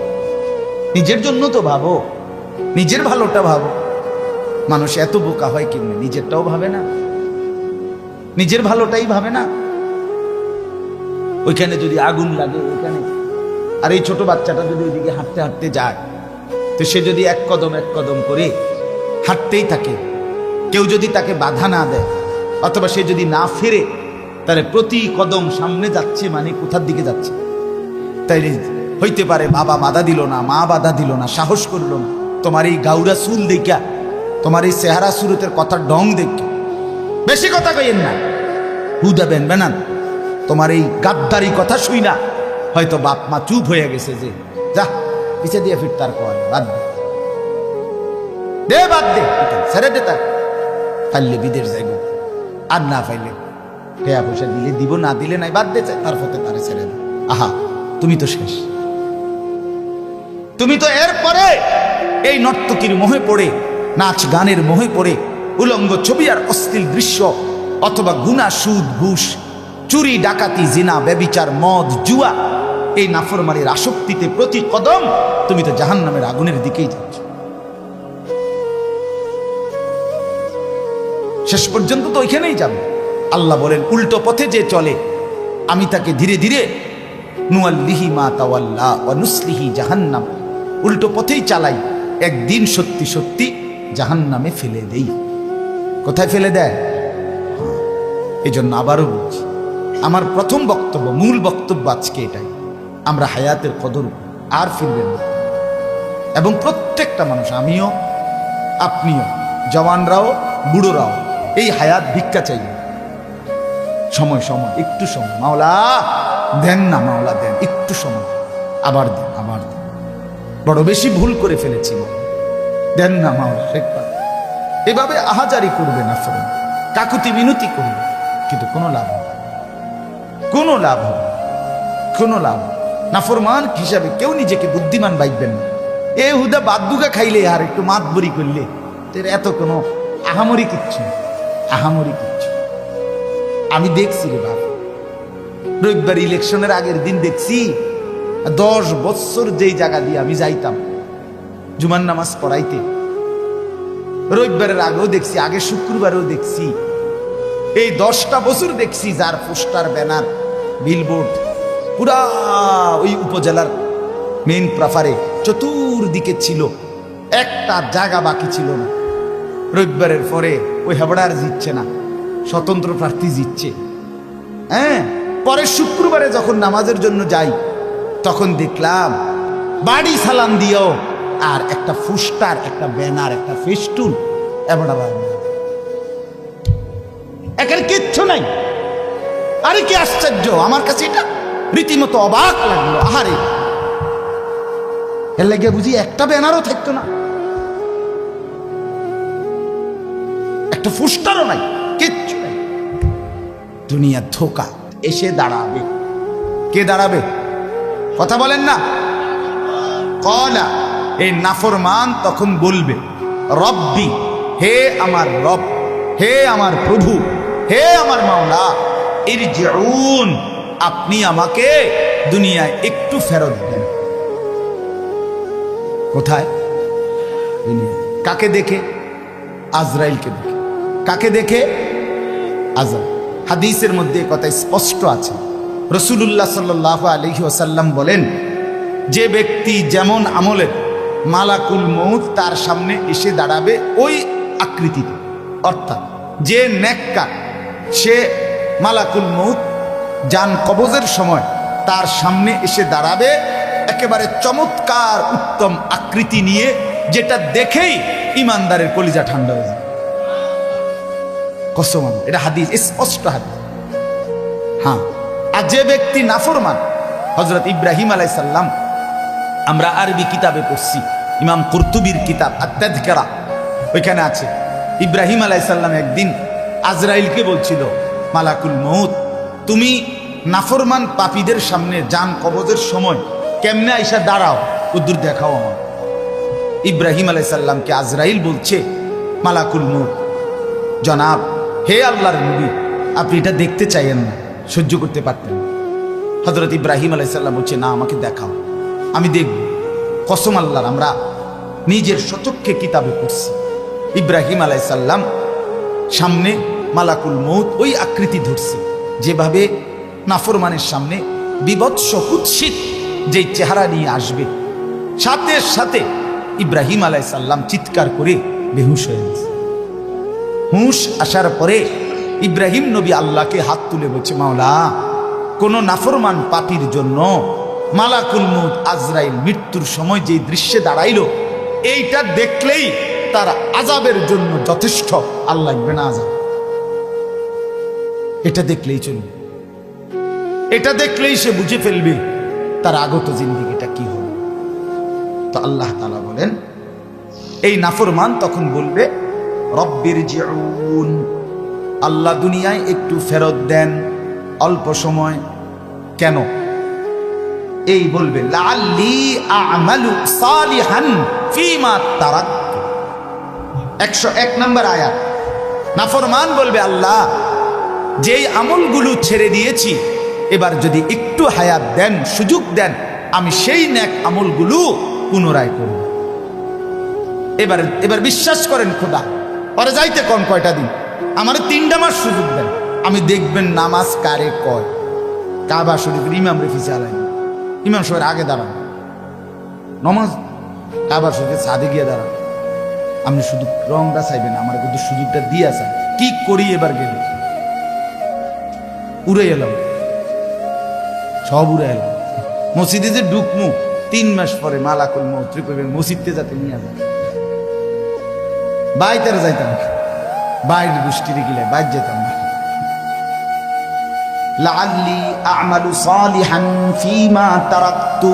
নিজের জন্য তো ভাবো, নিজের ভালোটা ভাবো। মানুষ এত বোকা হয় কেমনে? নিজেরটাও ভাবে না, নিজের ভালোটাই ভাবে না। ওইখানে যদি আগুন লাগে ওইখানে, আর এই ছোট বাচ্চাটা যদি ওইদিকে হাঁটতে হাঁটতে যায়, তো সে যদি এক কদম করে হাঁটতেই থাকে, কেউ যদি তাকে বাধা না দেয়, অথবা সে যদি না ফেরে, তাহলে প্রতি কদম সামনে যাচ্ছে মানে কোথার দিকে যাচ্ছে? তাই হইতে পারে বাবা বাধা দিল না, মা বাধা দিল না, সাহস করলো না, তোমার এই গাউরা চুল দেখা, তোমার এই চেহারা সুরতের কথার ঢং দেখে। বেশি কথা কইেন না, হুদা বেন বেনান, তোমার এই গাদ্দারি কথা শুই না হয়তো বাপ মা চুপ হয়ে গেছে, যে যা পিছে দিয়ে ফির তার কয় বাদ দে, বাদ দে, ছেড়ে দে, তার ফাইলে বিদেশ যাইব, আর না ফাইলে টাকা পয়সা দিলে দিব, না দিলে নাই, বাদ দে, তার ফতে তারে ছেড়ে দে। আহা, তুমি তো শেষ। তুমি তো এরপরে এই নর্তকীর মোহে পড়ে, নাচ গানের মোহে পড়ে, উলঙ্গ ছবি আর অশ্লীল দৃশ্য, অথবা গুনাহ, সুদ, ঘুষ, চুরি, ডাকাতি, জিনা, ব্যভিচার, মদ, জুয়া, এই নাফরমানির আসক্তিতে প্রতি কদম তুমি তো জাহান্নামের আগুনের দিকেই যাচ্ছ। শেষ পর্যন্ত তো ওইখানেই যাবে। আল্লাহ বলেন, উল্টো পথে যে চলে আমি তাকে ধীরে ধীরে নুয়াল্লিহি মা তাওয়াল্লা ওয়া নুসলিহি জাহান্নাম, উল্টো পথেই চালাই, একদিন সত্যি সত্যি জাহান্নামে ফেলে দেই। কোথায় ফেলে দেয়? এই জন্য আবারও বলছি, আমার প্রথম বক্তব্য, মূল বক্তব্য আজকে এটাই, আমরা হায়াতের কদর আর ফিরবেন না। এবং প্রত্যেকটা মানুষ, আমিও আপনিও, জওয়ানরাও বুড়োরাও, এই হায়াত ভিক্ষা চাই। সময় সময় একটু সময়, মাওলা দেন না, মাওলা দেন, একটু সময়, আবার দেন, আবার দেন, বড় বেশি ভুল করে ফেলেছি, দেন না মাওলা একবার। এভাবে আহাজারি করবে না, ফোন কাকুতি মিনতি করবে, কিন্তু কোনো লাভ হবে, কোনো লাভ হবে, কোনো লাভ। নাফরমান হিসাবে কেউ নিজেকে বুদ্ধিমান ভাববেন না। এ হুদা বাদুকা খাইলে আর একটু মাত বরি করলে এত কোনো আহামরি কিচ্ছু, আহামরি কিচ্ছু। আমি দেখছি রে বাবা, রবিবার ইলেকশনের আগের দিন দেখছি 10 বছর যেই জায়গা দিয়ে আমি যাইতাম জুমার নামাজ পড়াইতে, রবিবারের আগেও দেখছি, আগে শুক্রবারেও দেখছি, এই 10টা বছর দেখছি যার পোস্টার, ব্যানার, বিলবোর্ড পুরা ওই উপজেলার মেইন প্রাফারে চতুর্দিকে ছিল, একটা জায়গা বাকি ছিল না। রবিবারের পরে ওই হেবড়ার জিতছে না, স্বতন্ত্র প্রার্থী জিতছে। হ্যাঁ, পরে শুক্রবারে যখন নামাজের জন্য যাই, তখন দেখলাম বাড়ি সালাম দিও আর একটা পোস্টার, একটা ব্যানার, একটা ফেস্টুন, এখানে কিচ্ছু নাই। আরে কি আশ্চর্য, আমার কাছে এটা রীতিমতো অবাক লাগলো। আহারে, এর লাগে বুঝি একটা ব্যানারও থাকতো না, একটা পোস্টারও নাই, কিচ্ছু নাই। দুনিয়া ধোকা। এসে দাঁড়াবে, কে দাঁড়াবে? কথা বলেন না। কলা, এই নাফরমান তখন বলবে, রব্বি, হে আমার রব, হে আমার প্রভু, হে আমার মাওলা, ইরজিউন, আপনি আমাকে দুনিয়ায় একটু ফেরত দেন। কোথায়? দুনিয়ায়। কাকে দেখে? আজরাইলকে দেখে। কাকে দেখে? আজরাইল। হাদিসের মধ্যে কথা স্পষ্ট আছে। রাসূলুল্লাহ সাল্লাল্লাহু আলাইহি ওয়াসাল্লাম বলেন, যে ব্যক্তি যেমন আমলের, মালাকুল মউত তার সামনে এসে দাঁড়াবে ওই আকৃতিতে। অর্থাৎ যে নেককার, সে মালাকুল মউত জান কবজের সময় তার সামনে এসে দাঁড়াবে একেবারে চমৎকার উত্তম আকৃতি নিয়ে, যেটা দেখেই ইমানদারের কলিজা ঠান্ডা হয়ে যায়। কসম, এটা হাদিস, স্পষ্ট হাদিস। হ্যাঁ, আর যে ব্যক্তি নাফরমান, হযরত ইব্রাহিম আলাইহিস সালাম, আমরা আরবি কিতাবে পড়ছি, ইমাম কুরতুবীর কিতাব আত-তাযকিরা, ওইখানে আছে ইব্রাহিম আলাইহিস সালাম একদিন আজরাইলকে বলছিল, মালাকুল মউত, তুমি নাফরমান পাপীদের সামনে জান কবজের সময় কেমনে আইসা দাঁড়াও, উদ্দুর দেখাও আমার। ইব্রাহিম আলাইহিস সালামকে আজরাইল বলছে, মালাকুল মউত, জনাব, হে আল্লাহর নবী, আপনি এটা দেখতে চাইেন না, সহ্য করতে পারতেন। হযরত ইব্রাহিম আলাইহিস সালাম বলছে, না, আমাকে দেখাও, আমি দেখব। কসম আল্লাহর, আমরা নিজের সচক্ষে কিতাবে পড়ছি। ইব্রাহিম আলাইহিস সালাম সামনে মালাকুল মউত ওই আকৃতি ধরছে, যেভাবে নাফরমানের সামনে বিভৎস কুৎসিত যেই চেহারা নিয়ে আসবে, সাথে সাথে ইব্রাহিম আলাইহিস সালাম চিৎকার করে বেহুশ হয়ে গেছে। হুঁশ আসার পরে ইব্রাহিম নবী আল্লাহকে হাত তুলে বলছে, মাওলা, কোন নাফরমান পাপীর জন্য মালাকুল মউত আজরাইল মৃত্যুর সময় যে দৃশ্যে দাঁড়াইলো, এইটা দেখলেই তার আযাবের জন্য যথেষ্ট, আর লাগবে না আযাব। এটা দেখলেই চলবে, এটা দেখলেই সে বুঝে ফেলবে তার আগত জিন্দেগিটা কি হবে। তো আল্লাহ তাআলা বলেন, এই নাফরমান তখন বলবে, রব্বিরজিউন, আল্লাহ দুনিয়ায় একটু ফেরত দেন, অল্প সময়। কেন? এই বলবে, লাআল্লি আ'মালু সালিহান ফীমা তারাকতু। 101 নম্বর আয়াত। নাফরমান বলবে, আল্লাহ, যেই আমলগুলো ছেড়ে দিয়েছি, এবার যদি একটু হায়াত দেন, সুযোগ দেন, আমি সেই নেক আমলগুলো পুনরায় করব। এবার বিশ্বাস করেন খোদা, পরে যাইতে কোন কয়টা দিন, আমার 3টা মাস সুযোগ দেন, আমি দেখবেন নামাজ কারে কয়। কাবা শরীফের ইমাম রেফিসে আলাই, ইমাম সাহেবের আগে দাঁড়ান, নমাজ কাবা শরীফের ছাদে গিয়ে দাঁড়ান, আপনি শুধু রংটা চাইবেন, আমার কিন্তু সুযোগটা দিয়ে আসেন। কি করি এবার গেলে? উড়ে এলাম, সব উড়ে এলাম। মসজিদে যে ঢুকমু 3 মাস পরে মালাকুল মউত করবেন, মসজিদে যাতে নিয়ে যান। বাইরে যাইতাম, বাইরে গোষ্ঠী গিলে বাইর যেতাম না। লাআল্লি আ'মালু সালিহান ফীমা তারাকতু।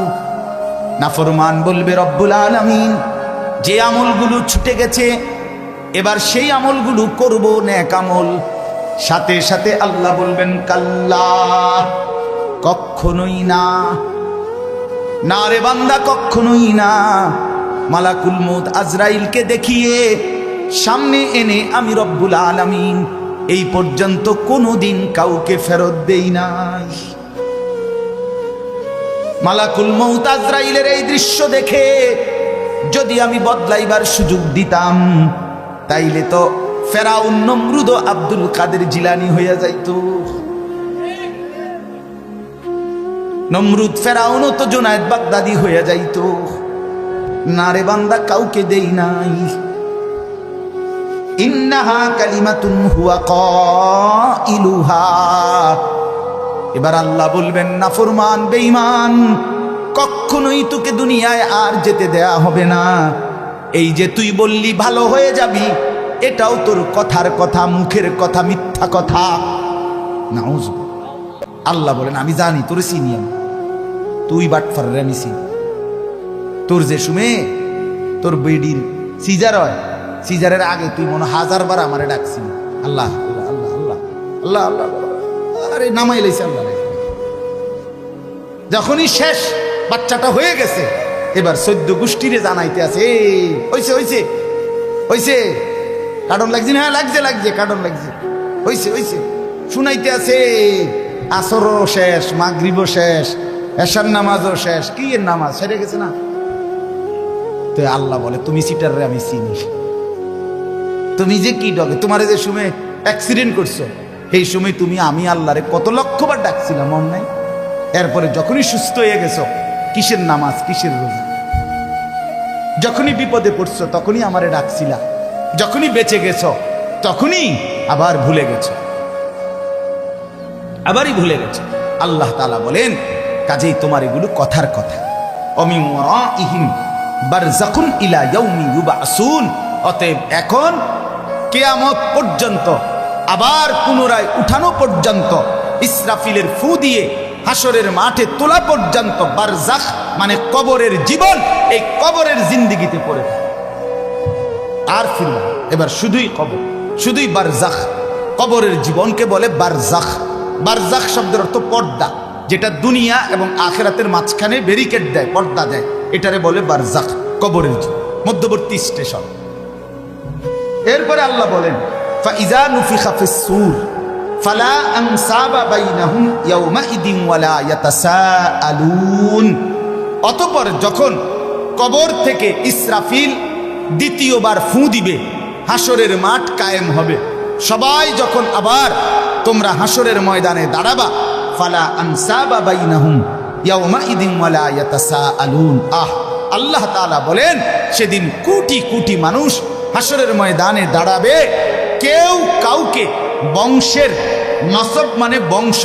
নাফরমান বলবে, রব্বুল আলামিন, যে আমলগুলো ছুটে গেছে, এবার সেই আমলগুলো করব, নেক আমল। সাথে সাথে আল্লাহ বলবেন, কাল্লা, কখনোই না, না রে বান্দা, কখনোই না। মালাকুল মউত আজরাইলকে দেখিয়ে সামনে এনে আমি রব্বুল আলামিন এই পর্যন্ত কোনোদিন কাউকে ফেরত দেই নাই। মালাকুল মউত আজরাইলের এই দৃশ্য দেখে যদি আমি বদলাইবার সুযোগ দিতাম, তাইলে তো ফেরাউন, নমরুদ, আব্দুল কাদের জিলানী হইয়া যাইত। নমরুদ, ফেরাউনও তো জুনায়েদ বাগদাদি হইয়া যাইত। না রে বান্দা, কাউকে দেই নাই। ইন্নাহা কালিমাতুন হুয়া কাইলুহা। এবার আল্লাহ বলবেন, নাফরমান, বেঈমান, কখনোই তোকে দুনিয়ায় আর যেতে দেয়া হবে না। এই যে তুই বললি ভালো হয়ে যাবি, এটাও তোর কথার কথা, মুখের কথা, মিথ্যা কথা। নাউজুবিল্লাহ। আল্লাহ বলেন, আমি জানি, তোর চিনি আমি, তুই বাটফার, আমি চিনি। তোর যে শুনে তোর বেডির সিজার হয়, সিজারের আগে তুই মনে 1000 বার আমারে ডাকছি, আল্লাহ আল্লাহ আল্লাহ আল্লাহ আল্লাহ আল্লাহ, আরে নামাই লাইছে আল্লাহ। যখনই শেষ, বাচ্চাটা হয়ে গেছে, এবার 14 গোষ্ঠীরে জানাইতে আছে, হইছে হইছে হইছে, কারণ লাগছে না, লাগছে লাগছে, কারণ লাগছে, হইছে হইছে, শুনাইতে আছে। আসরও শেষ, মাগরিবও শেষ, এশার নামাজও শেষ, কি এর নামাজ সেরে গেছে না। তো আল্লাহ বলে, তুমি সিটারে আমি চিনি, তুমি যে কি ডগে, তোমার যে সময় অ্যাক্সিডেন্ট করছো এই সময় তুমি আমি আল্লাহরে কত লক্ষবার ডাকছিলাম, মন নাই? এরপরে যখনই সুস্থ হয়ে গেছো, কিসের নামাজ, কিসের রোজা? যখনই বিপদে পড়ছো তখনই আমারে ডাকছিলা, যখনই বেঁচে গেছো তখনই আবার ভুলে গেছো, আবারই ভুলে গেছো। আল্লাহ তাআলা বলেন, কাজেই তোমার এগুলো কথার কথা। অমিন ওয়ারাইহিম বারযাকুন ইলা ইয়াউমি ইউবআসুন, অতএব এখন কিয়ামত পর্যন্ত, আবার পুনরায় উঠানো পর্যন্ত, ইসরাফিলের ফু দিয়ে হাসরের মাঠে তোলা পর্যন্ত, বারজাখ মানে কবরের জীবন, এই কবরের জিন্দেগিতে পড়ে আর ফিরবে। এবার শুধুই কবর, শুধুই বারজাখ, কবরের জীবনকে বলে বারজাখ। বারজাখ শব্দের অর্থ পর্দা, যেটা দুনিয়া এবং আখিরাতের মাঝখানে ব্যারিকেড দেয়, পর্দা দেয়, এটারে বলে বারজাখ, কবরের জীবন, মধ্যবর্তী স্টেশন। এরপরে আল্লাহ বলেন, ফাইজা নুফিখা ফিস-সূর ফালা আনসাবা বাইনাহুম ইয়াওমাইদিন ওয়ালা ইয়াতাসাআলুন। অতঃপর যখন কবর থেকে ইসরাফিল দ্বিতীয়বার ফু দিবে, হাসরের মাঠ কায়েম হবে, সবাই যখন আবার তোমরা হাসরের ময়দানে দাঁড়াবা, ফালা আনসাবা বাইনাহুম ইয়াওমাইদিন ওয়ালা ইয়াতাসাআলুন। আল্লাহ তাআলা বলেন, সেদিন কোটি কোটি মানুষ হাসরের ময়দানে দাঁড়াবে, কেউ কাউকে বংশের, নসব মানে বংশ,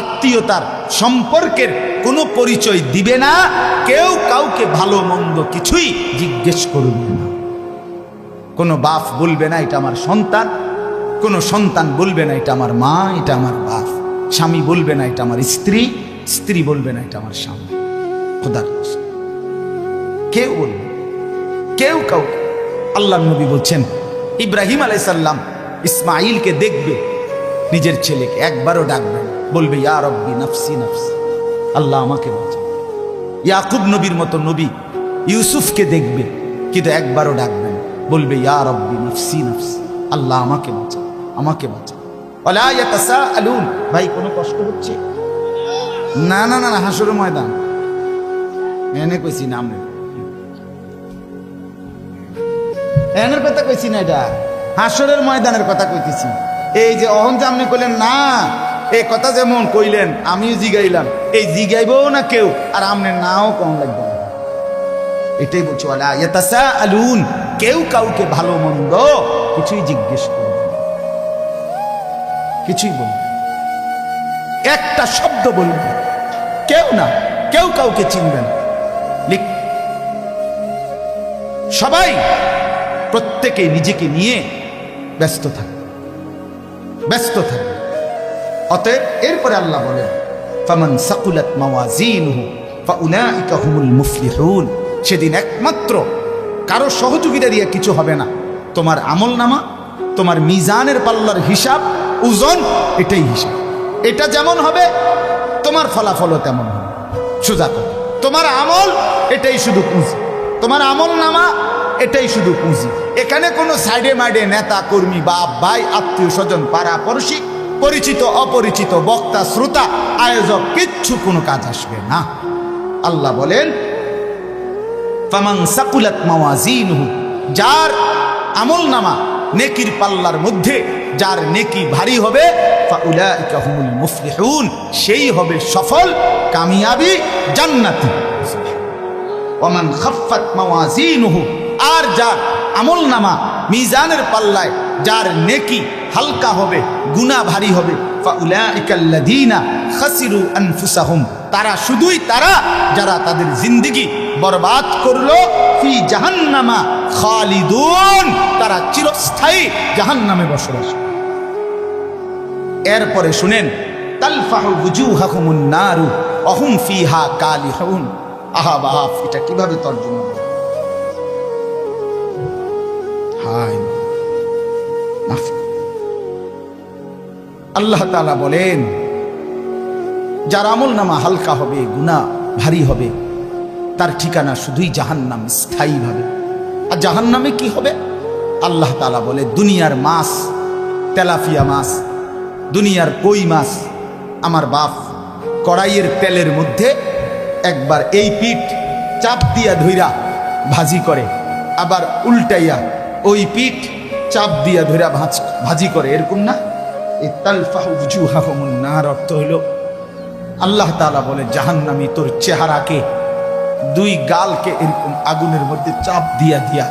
আত্মীয়তার, সম্পর্কের কোনো পরিচয় দিবে না, কেউ কাউকে ভালো মন্দ কিছুই জিজ্ঞেস করবে না। কোনো বাপ বলবে না এটা আমার সন্তান, কোনো সন্তান বলবে না এটা আমার মা, এটা আমার বাপ, স্বামী বলবে না এটা আমার স্ত্রী, স্ত্রী বলবে না এটা আমার স্বামী। খোদার কসম, কেউ বলবে, কেউ কাউকে। আল্লাহ নবী বলছেন, ইব্রাহিম আলাইহিস সালাম ইসমাইলকে দেখবে, নিজের ছেলেকে একবারও ডাকবেন, বলবে ইয়া রব্বি নাফসি নাফসি, আল্লাহ আমাকে বাঁচাও। ইয়াকুব নবীর মতো নবী ইউসুফকে দেখবে, কিন্তু একবারও ডাকবেন, বলবে ইয়া রব্বি নাফসি নাফসি, আল্লাহ আমাকে বাঁচাও, আমাকে বাঁচাও। ওয়ালা ইয়াতাসাআলুন, ভাই কোনো কষ্ট হচ্ছে? না না না, হাসরের ময়দান এনে কইছি নাম নেই, এনের কথা কইছি না, এটা হাসরের ময়দানের কথা কইতেছি। এই যে অহন যে আপনি কইলেন না, এই কথা যেমন কইলেন আমিও জিগাইলাম, এই জিগাইবো না কেউ, আর আমনে নাও কম লাগবে না, এটাই বলছি। ওয়ালা ইয়াতাসাআলুন, কেউ কাউকে ভালো মন্দ কিছুই জিজ্ঞেস করবে না, কিছুই বলবে, একটা শব্দ বলবে কেউ না, কেউ কাউকে চিনবে না। সবাই প্রত্যেকে নিজেকে নিয়ে ব্যস্ত থাকে, ব্যস্ত থাকে। অতএব এরপরে আল্লাহ বলেন, ফামান সাকুলাত মাওয়াজিনুহু ফাউলাইকা হুমুল মুফলিহুন। সেদিন একমাত্র কারো সহযোগিতা দিয়ে কিছু হবে না, তোমার আমলনামা, তোমার মিজানের পাল্লার হিসাব, ওজন, এটাই হিসাব। এটা যেমন হবে তোমার ফলাফলও তেমন হবে। সোজা কথা, তোমার আমল এটাই শুধু পুঁজি, তোমার আমলনামা এটাই শুধু পুঁজি। এখানে কোনো সাইডে মাইডে নেতা কর্মী, বাপ ভাই, আত্মীয় স্বজন, পাড়া পড়শি, পরিচিত অপরিচিত, বক্তা শ্রোতা, আয়োজক, কিচ্ছু কোনো কাজ আসবে না। আল্লাহ বলেন, ফামান সাকুলাত মাওয়াজিনুহু, যার আমলনামা নেকির পাল্লার মধ্যে যার নেকি ভারী হবে, ফাউলাইকা হুমুল মুফলিহুন, সেই হবে সফল, কামিয়াবি, জান্নাতি। ওমান খাফফাত মাওয়াজিনুহু, আর যার আমলনামা মিজানের পাল্লায় যার নেকি হালকা হবে, গুনাহ ভারী হবে, ফাউলাইকাল্লাযীনা খাসিরু আনফুসাহুম, তারা শুধুই তারা যারা তাদের জিন্দেগি বরবাদ করলো, ফি জাহান্নামা খালিদুন, তারা চিরস্থায়ী জাহান্নামে বসবাস। এরপরে শুনেন, তালফাহু বুজুহাহুমুন নারু ওয়া হুম ফিহা কালিহুন। আহা বাপ, এটা কিভাবে তর্জমা? হায় মাফ। আল্লাহ তাআলা বলেন, যার আমলনামা হালকা হবে, গুনাহ ভারী হবে, তার ঠিকানা শুধুই জাহান্নাম, স্থায়ীভাবে। আর জাহান্নামে কি হবে? আল্লাহ তাআলা বলে, দুনিয়ার মাছ, তেলাপিয়া মাছ, দুনিয়ার কই মাছ আমার বাপ কড়াইয়ের তেলের মধ্যে একবার এই পিঠ চাপ দিয়া ধইরা ভাজি করে, আবার উল্টাইয়া ওই পিঠ চাপ দিয়া ধইরা ভাজি করে, এরকম না? এই তালফাহু উজুহাহুমুন নার অর্থ হইল আল্লাহ তাআলা বলে, জাহান্নামী তোর চেহারাকে, দুই গালকে এরকম আগুনের মধ্যে চাপ দিয়া দিয়া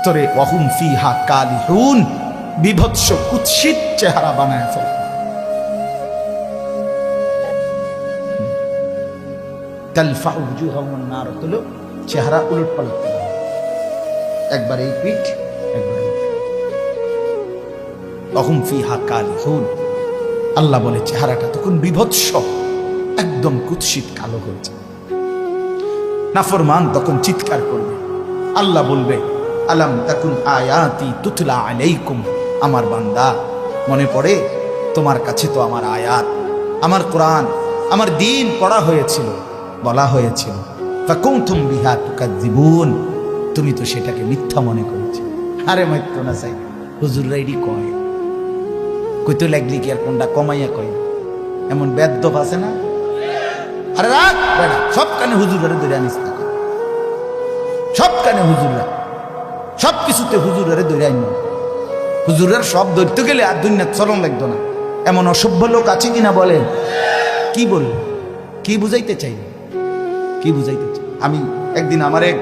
তোরে ওয়াহুম ফিহা কালিহুন, বিভৎস কুৎসিত চেহারা বানায় ফেলে। তালফাহু উজুহাহুমুন নার অর্থ হলো চেহারা উলট পালট, একবার এই পিঠ একবার এই পিঠ। ওয়াহুম ফিহা কালিহুন, আল্লাহ বলে চেহারাটা তখন বিভৎস, একদম কুৎসিত কালো হয়েছে। নাফরমান তখন চিৎকার করবে, আল্লাহ বলবে, আলাম তাকুন আয়াতি তুতলা আলাইকুম, আমার বান্দা মনে পড়ে তোমার কাছে তো আমার আয়াত, আমার কোরআন, আমার দ্বীন পড়া হয়েছিল, বলা হয়েছিল, ফাকুনতুম বিহা তুকাজ্জিবুন, তুমি তো সেটাকে মিথ্যা মনে করেছো। আরে মাইত্র না চাই হুজুররা এডি কয়, কইতো লাগলি কি আর কোনটা কমাইয়া কয়, এমন বেদ্যপ আছে না? আরে রাখ বেড়া, সব কানে হুজুরারে ধরে আনিস না, সব কানে হুজুররা, সব কিছুতে হুজুরারে ধরে আইন। হুজুরার সব ধরতে গেলে আর দুনিয়া চরম লাগতো না। এমন অসভ্য লোক আছে কিনা বলেন? কি বল, কি বুঝাইতে চাই, কি বুঝাইতে চাই? আমি একদিন আমার এক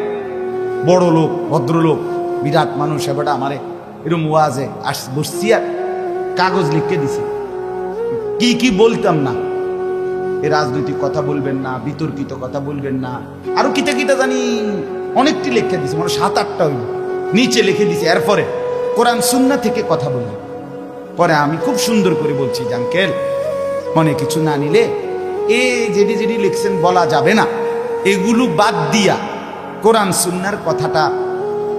বড় লোক, ভদ্রলোক, বিরাট মানুষ, এবারটা আমারে এরকম ওয়াজে বসছি আর কাগজ লিখে দিছে, কি কি বলতাম না, এ রাজনৈতিক কথা বলবেন না, বিতর্কিত কথা বলবেন না, আরো কিতা কিতা জানি অনেকটি লিখে দিছে, মানে 7-8টা হইল, নিচে লিখে দিছে। এরপরে কোরআন সুন্নাহ থেকে কথা বলবে। পরে আমি খুব সুন্দর করে বলছি, আঙ্কেল মনে কিছু না নিলে এই যেটি যেটি লিখছেন বলা যাবে না, এগুলো বাদ দিয়া কোরআন সুন্নাহর কথাটা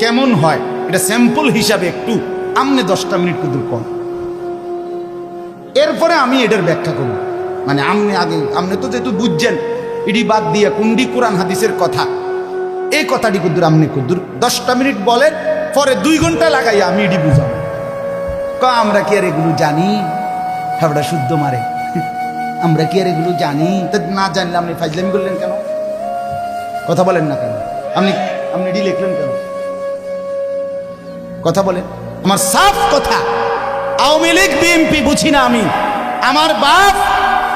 কেমন হয় এটা স্যাম্পল হিসাবে একটু আমনে 10টা মিনিট কুদুর কম, এরপরে আমি এটার ব্যাখ্যা করব। মানে আমনে আগে, আমনে তো যেহেতু বুঝছেন এটি বাদ দিয়া কুন্ডি কোরআন হাদিসের কথা, এই কথাটি কুদুর আমনে কুদুর 10টা মিনিট বলেন, পরে 2 ঘন্টা লাগাইয়া আমি এটি বুঝাবো। আমরা কি আর এগুলো জানি? হাবড়া শুদ্ধ মারে, আমরা কি আর এগুলো জানি? না জানলে আপনি ফাজলামি করলেন কেন? কথা বলেন না কেন? আপনি এটি লিখলেন কেন? কথা বলেন। আমার সাফ কথা, আওয়ামী লীগ বিএনপি বুঝি না আমি, আমার বাপ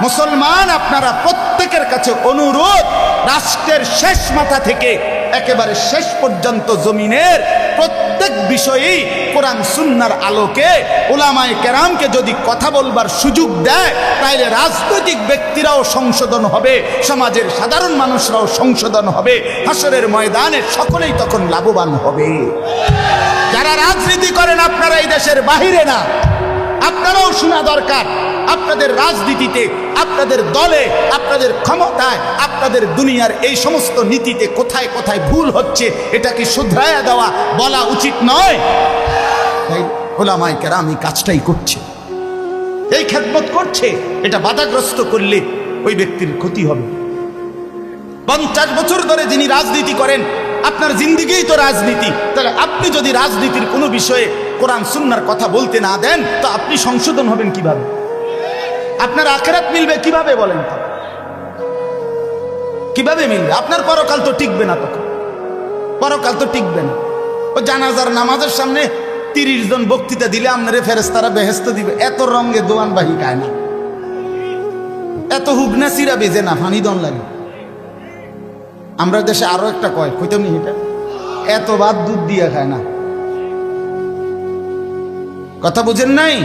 মুসলমান। আপনারা প্রত্যেকের কাছে অনুরোধ, রাষ্ট্রের শেষ মাথা থেকে একেবারে শেষ পর্যন্ত জমিনের প্রত্যেক বিষয়েই কোরআন সুন্নাহর আলোকে উলামায়ে কেরামকে যদি কথা বলবার সুযোগ দেয়, তাইলে রাজনৈতিক ব্যক্তিরাও সংশোধন হবে, সমাজের সাধারণ মানুষরাও সংশোধন হবে, হাসরের ময়দানে সকলেই তখন লাভবান হবে। যারা রাজনীতি করেন আপনারা এই দেশের বাহিরে না, আপনারাও শোনা দরকার, আপনাদের রাজনীতিতে, আপনাদের দলে, আপনাদের ক্ষমতায়, আপনাদের দুনিয়ার এই সমস্ত নীতিতে কোথায় কোথায় ভুল হচ্ছে এটা কি শুধরায়া দেওয়া বলা উচিত নয়? তাই উলামায়ে কেরাম এই কাজটাই করছে, এই খেদমত করছে। এটা বাধাগ্রস্ত করলে ওই ব্যক্তির ক্ষতি হবে। 50 বছর ধরে যিনি রাজনীতি করেন, আপনার জিন্দিগিই তো রাজনীতি, তাহলে আপনি যদি রাজনীতির কোনো বিষয়ে কোরআন সুন্নাহর কথা বলতে না দেন, তো আপনি সংশোধন হবেন কিভাবে? আপনার আখিরাত মিলবে কিভাবে বলেন তো? কিভাবে মিলবে? আপনার পরকাল তো টিকবে না, তখন পরকাল তো টিকবে না। ও জানাজার নামাজের সামনে 30 জন বক্তৃতা দিলে আপনারে ফেরেশতারা বেহেশত দিবে। এত রঙে দোয়ান বাহি খায় না, এত হুগনা সিরা বেজে না, ফানি দন লাগে। আমরা দেশে আরো একটা কয়, কইতাম নি এটা, এত ভাত দুধ দিয়ে খায় না। কথা বুঝেন নাই?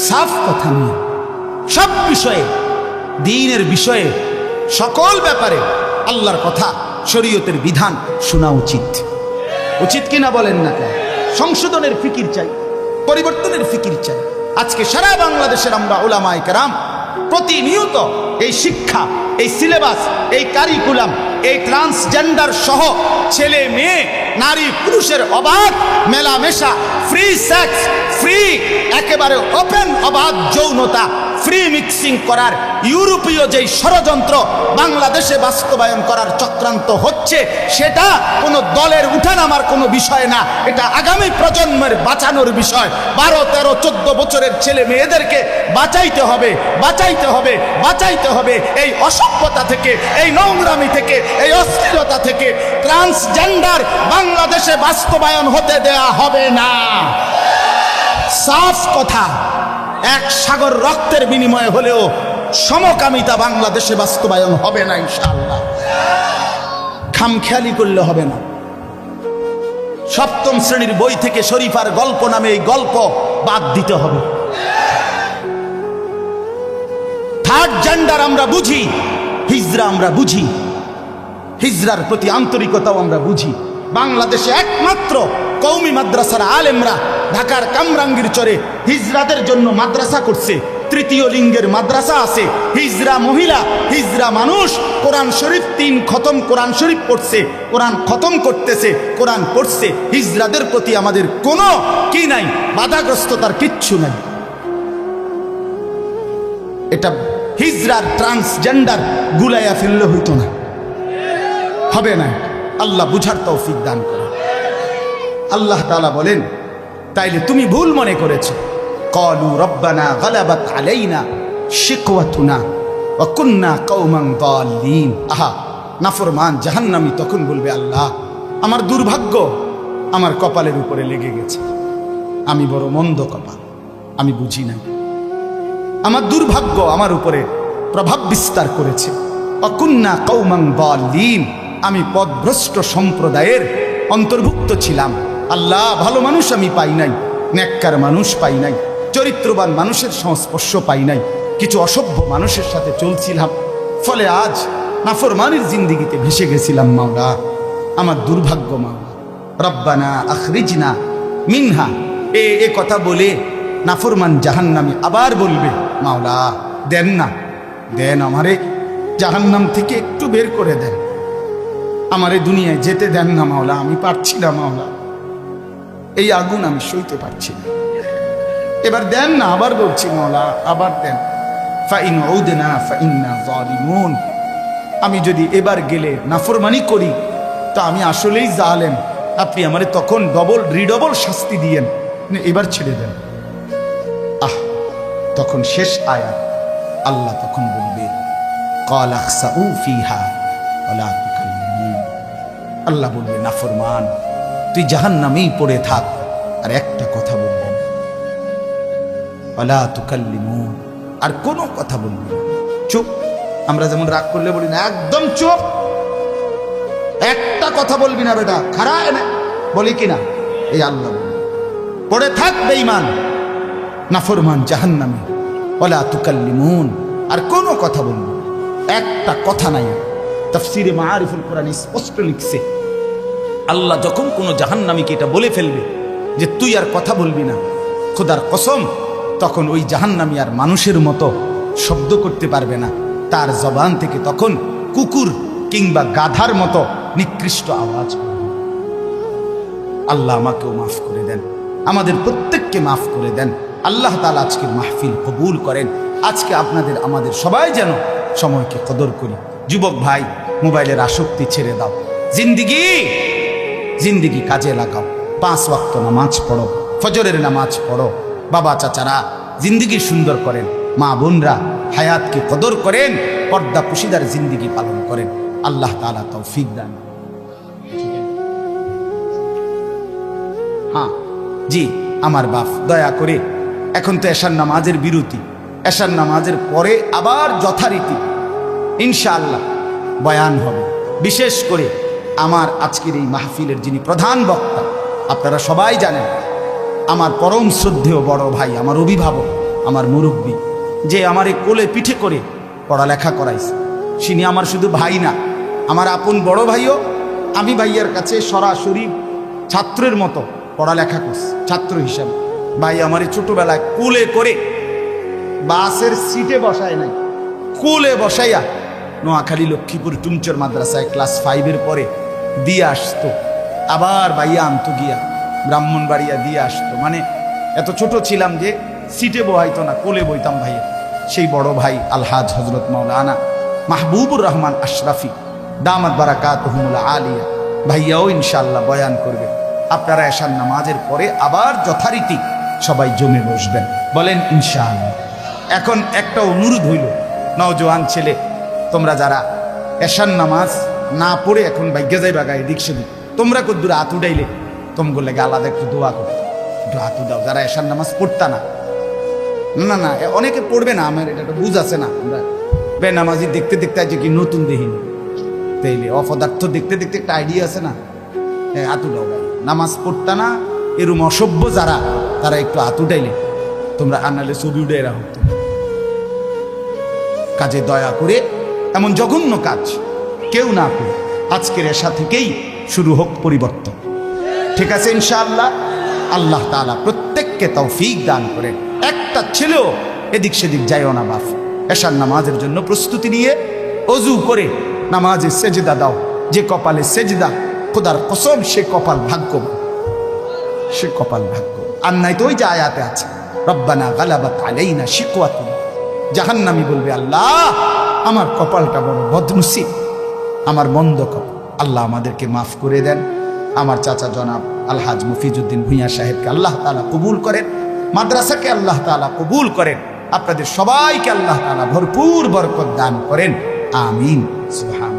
সাফ কথা নিয়ে সব বিষয়ে, দ্বীনের বিষয়ে, সকল ব্যাপারে আল্লাহর কথা, শরীয়তের বিধান শোনা উচিত। উচিত কিনা বলেন না কেন? সংশোধনের ফিকির চাই, পরিবর্তনের ফিকির চাই। আজকে সারা বাংলাদেশের আমরা উলামায়ে কেরাম প্রতিনিয়ত এই শিক্ষা, এই সিলেবাস, এই কারিকুলাম, এই ট্রান্সজেন্ডার সহ ছেলে মেয়ে, নারী পুরুষের অবাধ মেলামেশা, ফ্রি সেক্স, ফ্রি একেবারে ওপেন অবাধ যৌনতা, ফ্রি মিক্সিং করার ইউরোপীয় যেই ষড়যন্ত্র বাংলাদেশে বাস্তবায়ন করার চক্রান্ত হচ্ছে, সেটা কোনো দলের উঠানামার কোনো বিষয় না, এটা আগামী প্রজন্মের বাঁচানোর বিষয়। 12, 13, 14 বছরের ছেলে মেয়েদেরকে বাঁচাইতে হবে, বাঁচাইতে হবে, বাঁচাইতে হবে এই অসভ্যতা থেকে, এই নোংরামি থেকে, এই অস্থিরতা থেকে। ট্রান্সজেন্ডার বাংলাদেশে বাস্তবায়ন হতে দেয়া হবে না। সাফ কথা, এক সাগর রক্তের বিনিময়ে হলেও সমকামিতা বাংলাদেশে বাস্তবায়ন হবে না ইনশাআল্লাহ। খামখেয়ালি করলে হবে না। সপ্তম শ্রেণীর বই থেকে শরীফার গল্প নামে এই গল্প বাদ দিতে হবে। থার্ড জেন্ডার আমরা বুঝি, হিজরা আমরা বুঝি, হিজরার প্রতি আন্তরিকতাও আমরা বুঝি। বাংলাদেশে একমাত্র কওমি মাদ্রাসার আলেমরা ঢাকার কামরাঙ্গীর চরে হিজরাদের জন্য মাদ্রাসা করছে। তৃতীয় লিঙ্গের মাদ্রাসা আছে, হিজরা মহিলা, হিজরা মানুষ কোরআন শরীফ 3 খতম কোরআন শরীফ পড়ছে, কোরআন খতম করতেছে, কোরআন পড়ছে। হিজরাদের প্রতি আমাদের কোনো কি নাই, বাধাগ্রস্ততার কিচ্ছু নাই। এটা হিজরার ট্রান্সজেন্ডার গুলাইয়া ফেললে হইতো না, হবে না। আল্লাহ বুঝার তৌফিক দান করে। আল্লাহ তাআলা বলেন, তাইলে তুমি ভুল মনে করেছো। ক্বালু রব্বানা গালাবাত আলাইনা শিকওয়াতুনা ওয়া কুন্না কওমান দাল্লিন। আহা, নাফরমান জাহান্নামী তখন বলবে, আল্লাহ আমার দুর্ভাগ্য আমার কপালের উপরে লেগে গেছে, আমি বড় মন্দ কপাল, আমি বুঝি নাই। আমার দুর্ভাগ্য আমার উপরে প্রভাব বিস্তার করেছে। ওয়া কুন্না কওমান দাল্লিন, আমি পথভ্রষ্ট সম্প্রদায়ের অন্তর্ভুক্ত ছিলাম। আল্লাহ ভালো মানুষ আমি পাই নাই, নেককার মানুষ পাই নাই, চরিত্রবান মানুষের সংস্পর্শ পাই নাই, কিছু অসভ্য মানুষের সাথে চলছিলাম, ফলে আজ নাফরমানির জিন্দিগিতে ভেসে গেছিলাম। মাওলা আমার দুর্ভাগ্য, মাওলা রব্বানা আখরিজনা মিনহা। এ কথা বলে নাফরমান জাহান্নামী আবার বলবে, মাওলা দেন না, দেন আমারে জাহান্নাম থেকে একটু বের করে দেন, আমারে দুনিয়ায় যেতে দেন না মাওলা, আমি পারছি না মাওলা, এই আগুন আমি সইতে পারছি না, এবার দেন না। আবার বলছি মাওলা, আবার দেন। ফাইন উদনা ফাইন্না যালিমুন, আমি যদি এবার গেলে নাফরমানি করি তা আমি আসলেই জালেম, আপনি আমারে তখন রিডবল শাস্তি দিয়েন, এবার ছেড়ে দেন। আহ, তখন শেষ আয়াত, আল্লাহ তখন বলবে, ক্বালা খসাউ ফিহা ওয়ালা তুকাল্লিমুন। আল্লাহ বলবে, নাফরমান তুই জাহান্নামেই পড়ে থাক, আর একটা কথা বলবি না, ওয়ালা তুকাল্লিমুন, আর কোনো কথা বলবি না, চুপ। আমরা যেমন রাগ করলে বলি না, একদম চুপ, একটা কথা বলবি না বেটা, খারা এনে বলি কিনা, এই আল্লাহ পড়ে থাক বেঈমান, নাফরমান জাহান্নামে, ওয়ালা তুকাল্লিমুন, আর কোনো কথা বলবি না, একটা কথা নাই। তাফসীরে মাআরিফুল কোরআন স্পষ্ট লিখছে, আল্লাহ যখন কোনো জাহান্নামীকে এটা বলে ফেলবে যে তুই আর কথা বলবি না, খোদার কসম, তখন ওই জাহান্নামী আর মানুষের মতো শব্দ করতে পারবে না, তার জবান থেকে তখন কুকুর কিংবা গাধার মতো নিকৃষ্ট আওয়াজ করবে। আল্লাহ আমাকেও মাফ করে দেন, আমাদের প্রত্যেককে মাফ করে দেন। আল্লাহ তাআলা আজকের মাহফিল কবুল করেন। আজকে আপনাদের আমাদের সবাই যেন সময়কে কদর করি। যুবক ভাই, মোবাইলের আসক্তি ছেড়ে দাও, জিন্দিগি কাজে লাগাও, 5 ওয়াক্ত নামাজ পড়ো, ফজরের নামাজ পড়ো। বাবা চাচারা জিন্দিগি সুন্দর করেন, মা বোনরা হায়াতকে কদর করেন, পর্দা পুশিদার জিন্দিগি পালন করেন। আল্লাহ তাআলা তৌফিক দান। হ্যাঁ জি, আমার বাপ দয়া করে, এখন তো এশার নামাজের বিরতি, এশার নামাজের পরে আবার যথারীতি ইনশাআল্লাহ বয়ান হবে। বিশেষ করে আমার আজকের এই মাহফিলের যিনি প্রধান বক্তা, আপনারা সবাই জানেন, আমার পরম শ্রদ্ধেয় বড় ভাই, আমার অভিভাবক, আমার মুরব্বী, যে আমার এই কোলে পিঠে করে পড়ালেখা করাইছে, তিনি আমার শুধু ভাই না, আমার আপন বড় ভাইও। আমি ভাইয়ার কাছে সরাসরি ছাত্রের মতো পড়ালেখা করছি, ছাত্র হিসাবে। ভাই আমার ছোটবেলায় কোলে করে বাসের সিটে বসায় নাই, কোলে বসাইয়া নোয়াখালী লক্ষ্মীপুর টুমচর মাদ্রাসায় ক্লাস 5-এর পরে দিয়ে আসতো, আবার ভাইয়া আনতো গিয়া ব্রাহ্মণবাড়িয়া দিয়ে আসতো। মানে এত ছোট ছিলাম যে সিটে বহাইতো না, কোলে বইতাম ভাইয়া। সেই বড় ভাই আলহাজ হজরত মাওলানা মাহবুবুর রহমান আশরাফি দামাত বারাকাতুহুমুল আলিয়া ভাইয়াও ইনশাআল্লাহ বয়ান করবে। আপনারা এশার নামাজের পরে আবার যথারীতি সবাই জমে বসবেন, বলেন ইনশাআল্লাহ। এখন একটা অনুরোধ হইল, নওজোয়ান ছেলে তোমরা যারা এশার নামাজ না পড়ে এখন ভাগ্যে যাই বাগা এদিক সেদিক, তোমরা কদ্দুর হাত উঠাইলে তোমগুলো আলাদা একটু দোয়া করো, একটু হাত উঠাও যারা এশার নামাজ পড়তা না। না না অনেকে পড়বে না, আমার এটা বুঝ আছে না, আমরা বেনামাজি দেখতে দেখতে আছে কি নতুন দেখিনি তাইলে অপদার্থ দেখতে দেখতে একটা আইডিয়া আছে না, হাত উঠাও ভাই। নামাজ পড়তা না এরম অসভ্য যারা, তারা একটু হাত উঠাইলে তোমরা আনালে ছবি উঠে রাখো। কাজে দয়া করে এমন জঘন্য কাজ কেউ না করে আজকের এশা থেকেই শুরু হোক পরিবর্তন, ঠিক আছে ইনশাআল্লাহ। আল্লাহ তাআলা প্রত্যেককে তৌফিক দান করেন। একটা ছেলেও এদিক সেদিক যাইও না বাপ, এশার নামাজের জন্য প্রস্তুতি নিয়ে অজু করে নামাজে সেজদা দাও। যে কপালে সেজদা, খোদার কসম সে কপাল ভাগ্য, সে কপাল ভাগ্য। আর নাই তো ওই যে আয়াতে আছে, রব্বানা গালাবাত আলাইনা শিকওয়াতুনা, জাহান্নামী বলবে আল্লাহ আমার কপালটা বড় বদনসিব, আমার মন্দ কপাল, আল্লাহ আমাদেরকে মাফ করে দেন। আমার চাচা জনাব আলহাজ মফিজউদ্দিন ভূঁইয়া সাহেবকে আল্লাহ তাআলা কবুল করেন, মাদ্রাসাকে আল্লাহ তাআলা কবুল করেন, আপনাদের সবাইকে আল্লাহ তাআলা ভরপুর বরকত দান করেন, আমিন। সুবহান।